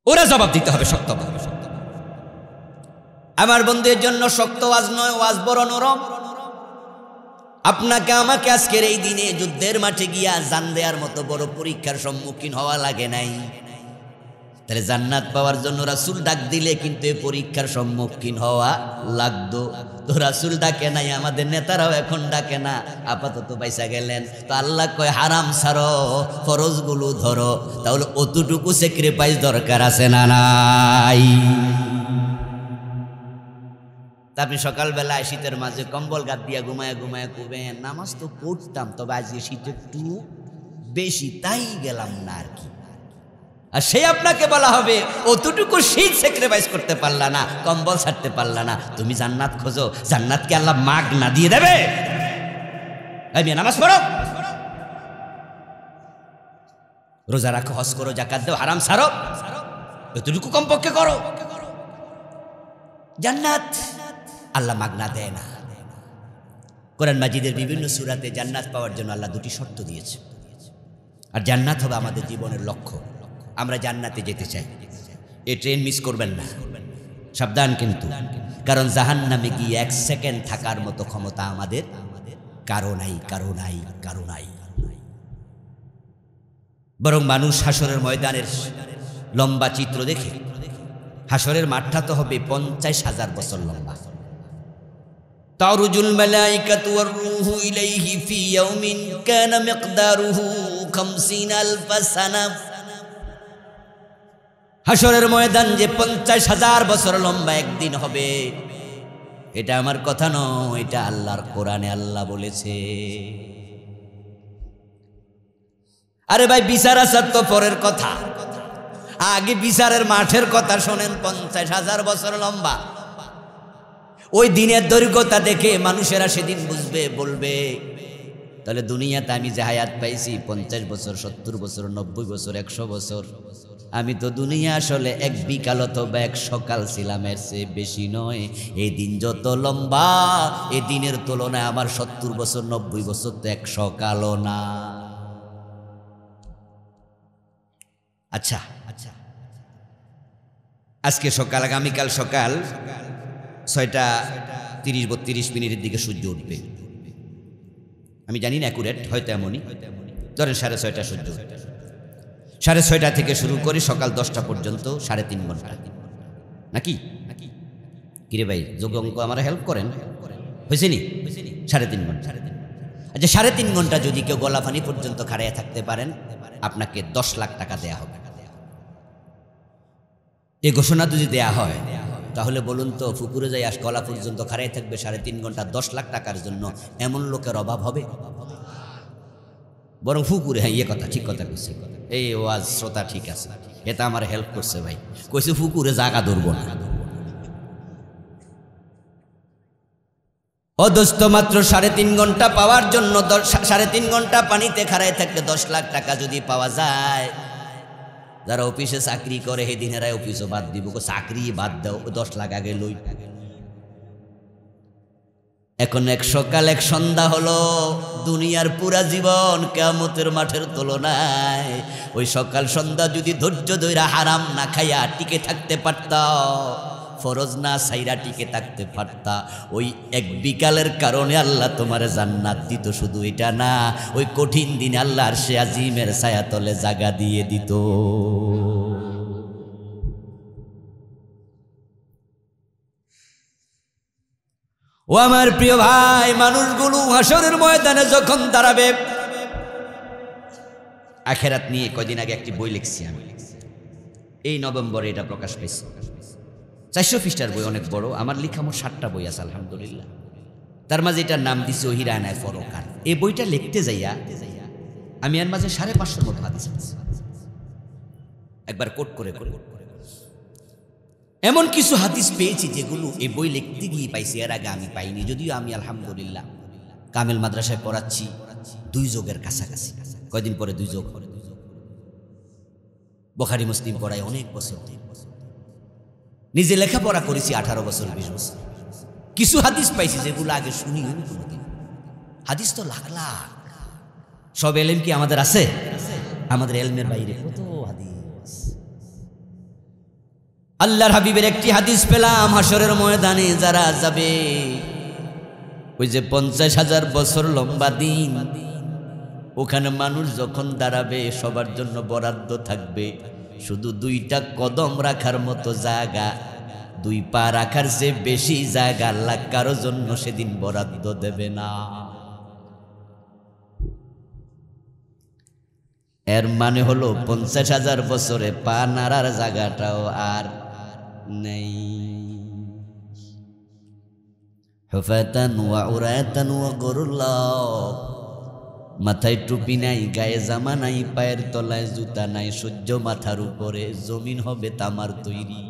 ওরা জবাব দিতে হবে শক্তভাবে। আমার বন্ধুদের জন্য শক্ত ওয়াজ নয়, ওয়াজ বড় নরম। আপনাকে আমাকে আজকের এই দিনে যুদ্ধের মাঠে গিয়া জান দেওয়ার মতো বড় পরীক্ষার সম্মুখীন হওয়া লাগে নাই। তাহলে জান্নাত পাওয়ার জন্য রাসূল ডাক দিলে কিন্তু এই পরীক্ষার সম্মুখীন হওয়া লাগতো। তো রাসূল ডাকে নাই, আমাদের নেতারাও এখন ডাকে না, আপাতত পয়সা গেলেন। তো আল্লাহ কয় হারাম ছাড়ো, ফরজগুলো ধরো। তাহলে অতটুকু স্যাক্রিফাইস দরকার আছে না নাই? তা আপনি সকালবেলায় শীতের মাঝে কম্বল গাদ দিয়া ঘুমায় ঘুমায় করবেন, নামাজ তো পড়তাম, তবে আজকে শীত একটু বেশি, তাই গেলাম না আর কি। আর সে আপনাকে বলা হবে অতটুকু শীত স্যাক্রিফাইস করতে পারলা না, কম্বল ছাড়তে পারলা না, তুমি জান্নাত খোঁজো, জান্নাতকে আল্লাহ মাগ না দিয়ে দেবে? আমি নামাজ পড়ো, রোজা রাখো, হজ করো, যাকাত দাও, হারাম ছাড়ো, এতটুকু কমপক্ষে করো, জান্নাত আল্লাহ মাগনা দেয় না। কোরআন মাজিদের বিভিন্ন সূরাতে জান্নাত পাওয়ার জন্য আল্লাহ 2টি শর্ত দিয়েছে। আর জান্নাত হবে আমাদের জীবনের লক্ষ্য। আমরা জান্নাতে যেতে চাই, এই ট্রেন মিস করবেন না, সাবধান কিন্তু। কারণ জাহান্নামে গিয়ে 1 সেকেন্ড থাকার মতো ক্ষমতা আমাদের কারো নাই, কারো নাই, কারো নাই। বরং মানুষ হাসরের ময়দানের লম্বা চিত্র দেখে, হাসরের মাঠটা তো হবে 50,000 বছর লম্বা। তারুজুল মালাইকাতু ওয়ার রূহু ইলাইহি ফি ইয়াউমিন কানা মিকদারুহু 50,000 সানা। হাসরের ময়দান যে 50,000 বছর লম্বা একদিন হবে, এটা আমার কথা নয়, এটা আল্লাহর কোরআনে আল্লাহ বলেছে। আরে ভাই, বিচার আসার তো পরের কথা, আগে বিচারের মাঠের কথা শোনেন। 50,000 বছর লম্বা ওই দিনের দৈর্ঘ্যতা দেখে মানুষেরা সেদিন বুঝবে, বলবে তাহলে দুনিয়াতে আমি যে হায়াত পাইছি 50 বছর, 70 বছর, 90 বছর, 100 বছর, আমি তো দুনিয়া আসলে 1 বিকাল অথবা 1 সকাল ছিলাম, এর চেয়ে বেশি নয়। এই দিন যত লম্বা, এই দিনের তুলনায় আমার 70 বছর, 90 বছর তো 1 সকালও না। আচ্ছা, আজকে সকাল, আগামীকাল সকাল 6:30-32 দিকে সূর্য উঠবে। আমি জানি না অ্যাকুরেট, হয়তো এমনই, ধরেন 6:30 সূর্য। 6:30 থেকে শুরু করে সকাল 10টা পর্যন্ত 3.5 ঘন্টা, নাকি? কিরে ভাই, যোগ অঙ্ক আমার হেল্প করেন, হয়েছে নি? 3.5 ঘন্টা। আচ্ছা, 3.5 ঘন্টা যদি কেউ গলাফানি পর্যন্ত খাড়াইয়া থাকতে পারেন, আপনাকে 10 লাখ টাকা দেয়া হবে। এই ঘোষণা যদি দেয়া হয়, তাহলে বলুন তো, পুকুরে যাই গলা পর্যন্ত খাড়াই থাকবে 3.5 ঘন্টা 10 লাখ টাকার জন্য, এমন লোকের অভাব হবে? বরং পুকুরে, হ্যাঁ, ইয়ে কথা, ঠিক কথা কইছে, এই ওয়াজ শ্রোতা ঠিক আছে, এটা আমার হেল্প করছে ভাই, কইছে পুকুরে জায়গা ধরব না। ও দোস্ত, মাত্র 3.5 ঘন্টা পাওয়ার জন্য 3.5 ঘন্টা পানিতে খাড়াই থাকলে 10 লাখ টাকা যদি পাওয়া যায়, যারা অফিসে চাকরি করে সেদিনেরা অফিসও বাদ দিব, চাকরি বাদ দাও, 10 লাখ আগে লই। এখন 1 সকাল 1 সন্ধ্যা হলো, দুনিয়ার পুরা জীবন কিয়ামতের মাঠের তুলনায়। ওই সকাল সন্ধ্যা যদি ধৈর্য ধইরা হারাম না খাইয়া টিকে থাকতে পারতা, ফরজ না সাইরা টিকে থাকতে পারতা, ওই 1 বিকালের কারণে আল্লাহ তোমার জান্নাত দিত। শুধু এটা না, ওই কঠিন দিনে আল্লাহ আরশে আজিমের ছায়াতলে জায়গা দিয়ে দিত। ও আমার প্রিয় ভাই, মানুষগুলো হাসরের ময়দানে যখন দাঁড়াবে, আখেরাত নিয়ে কয়দিন আগে একটি বই লিখছি আমি, এই নভেম্বরে এটা প্রকাশ পেয়েছে। 400 পৃষ্ঠার বই, অনেক বড়। আমার লেখা মোট 60টা বই আছে আলহামদুলিল্লাহ। তার মাঝে এটার নাম দিছে ওহিরানায় ফরকান। এই বইটা লিখতে যাইয়া আমি এর মাঝে 550 মতো হাদিস আছে। একবার কোট করে করে এমন কিছু হাদিস পেয়েছি যেগুলো এই বই লিখতে গিয়ে পাইছি, এর আগে আমি পাইনি। যদিও আমি আলহামদুলিল্লাহ কামেল মাদ্রাসায় পড়াচ্ছি 2 যোগের কাছাকাছি। কয়দিন পরে 2 যোগ, বুখারী মুসলিম পড়াই অনেক বছর। নিজে লেখাপড়া করেছি 18 বছর 20 বছর। কিছু হাদিস পাইছি যেগুলো আগে শুনি কোনোদিন। হাদিস তো লাখ লাখ, সব এলেম কি আমাদের আছে? আমাদের এলমের বাইরে কত হাদিস। আল্লাহর হাবিবের একটি হাদিস পেলাম, হাসরের ময়দানে যারা যাবে, ওই যে 50,000 বছর লম্বা দিন, ওখানে মানুষ যখন দাঁড়াবে সবার জন্য বরাদ্দ থাকবে শুধু 2টা কদম রাখার মতো জায়গা, 2 পা রাখার চেয়ে বেশি জায়গা আল্লাহ কারো জন্য সেদিন বরাদ্দ দেবে না। এর মানে হলো 50,000 বছরে পা নাড়ার জায়গাটাও আর নেই। হুফাতান ওয়া উরাতান ওয়া গুরুল্লাহ, মাথায় টুপি নাই, গায়ে জামা নাই, পায়ের তলায় জুতা নাই, সূর্য মাথার উপরে, জমিন হবে তামার তৈরি।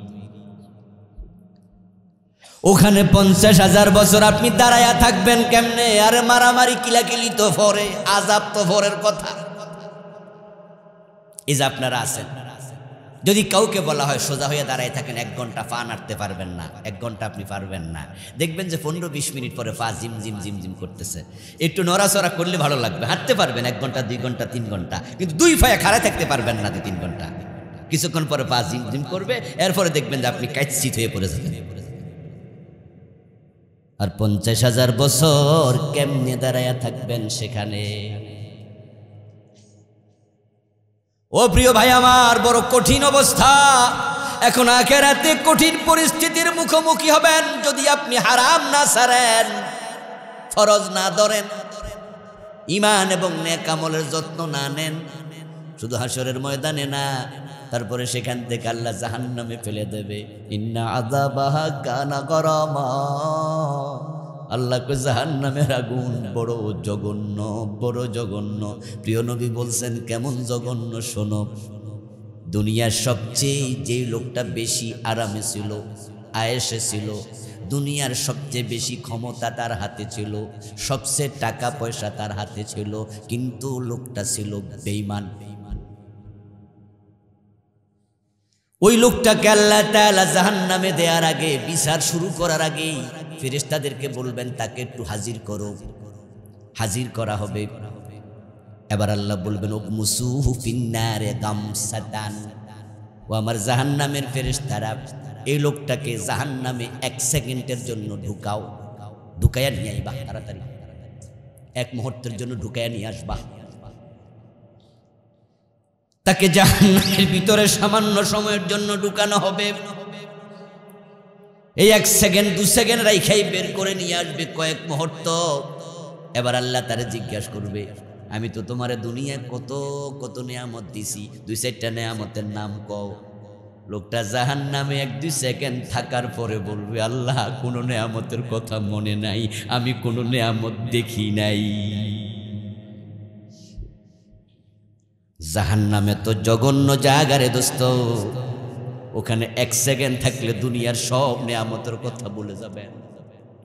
ওখানে 50,000 বছর আপনি দাঁড়ায়া থাকবেন কেমনে? আর মারামারি কিলাকিলি তো ফরে, আযাব তো ফরের কথা। এই যে আপনারা আছেন, যদি কাউকে বলা হয় সোজা হয়ে দাঁড়ায় থাকেন 1 ঘন্টা, পা নাড়তে পারবেন না, 1 ঘন্টা আপনি পারবেন না, দেখবেন যে 15-20 মিনিট পরে পা জিম জিম জিম জিম করতেছে। একটু নড়াচড়া করলে ভালো লাগবে, হাঁটতে পারবেন 1 ঘন্টা 2 ঘন্টা 3 ঘন্টা, কিন্তু 2 পায়ে খাড়া থাকতে পারবেন না 2-3 ঘন্টা। কিছুক্ষণ পরে পা জিম জিম করবে, এরপরে দেখবেন যে আপনি কাইচিত হয়ে পড়ে যাবেন। আর 50,000 বছর কেমনে দাঁড়ায়া থাকবেন সেখানে? ও প্রিয় ভাই আমার, বড় কঠিন অবস্থা। এখন আখিরাতে কঠিন পরিস্থিতির মুখোমুখি হবেন যদি আপনি হারাম না ছাড়েন, ফরজ না ধরেন, ঈমান এবং নেক আমলের যত্ন না নেন। শুধু হাসরের ময়দানে না, তারপরে সেখান থেকে আল্লাহ জাহান্নামে ফেলে দেবে। ইন্না আযাবাহা কানা গরামা, আল্লাহকে জাহান্নামের আগুন বড় জঘন্য, বড় জঘন্য। প্রিয় নবী বলছেন কেমন জঘন্য শোনো। দুনিয়ার সবচেয়ে যে লোকটা বেশি আরামে ছিল, আয়েশে ছিল, দুনিয়ার সবচেয়ে বেশি ক্ষমতা তার হাতে ছিল, সবচেয়ে টাকা পয়সা তার হাতে ছিল, কিন্তু লোকটা ছিল বেঈমান। ওই লোকটাকে আল্লাহ তাআলা জাহান্নামে দেওয়ার আগে, বিচার শুরু করার আগেই ফেরেশতাদেরকে বলবেন তাকে একটু হাজির করো। হাজির করা হবে। এবার আল্লাহ বলবেন উকমুসুহু ফিন্নারে গামসাতান, ও আমার জাহান্নামের ফেরেশতারা, এই লোকটাকে জাহান্নামে 1 সেকেন্ডের জন্য ঢুকাও, ঢুকাইয়া নিয়ে আইবা, তাড়াতাড়ি 1 মুহূর্তের জন্য ঢুকাইয়া নিয়ে আসবা। তাকে জাহান্নামের ভিতরে সামান্য সময়ের জন্য ঢুকানো হবে। এই 1 সেকেন্ড 2 সেকেন্ড রাইখাই বের করে নিয়ে আসবে, কয়েক মুহূর্ত। এবার আল্লাহ তারে জিজ্ঞাসা করবে, আমি তো তোমারে দুনিয়ায় কত কত নিয়ামত দিছি, 2-4টা নিয়ামতের নাম কও। লোকটা জাহান্নামে 1-2 সেকেন্ড থাকার পরে বলবে, আল্লাহ কোনো নিয়ামতের কথা মনে নাই, আমি কোনো নিয়ামত দেখি নাই। জাহান্নামে তো জঘন্য জায়গা রে দোস্ত, ওখানে 1 সেকেন্ড থাকলে দুনিয়ার সব নিয়ামতের কথা ভুলে যাবেন।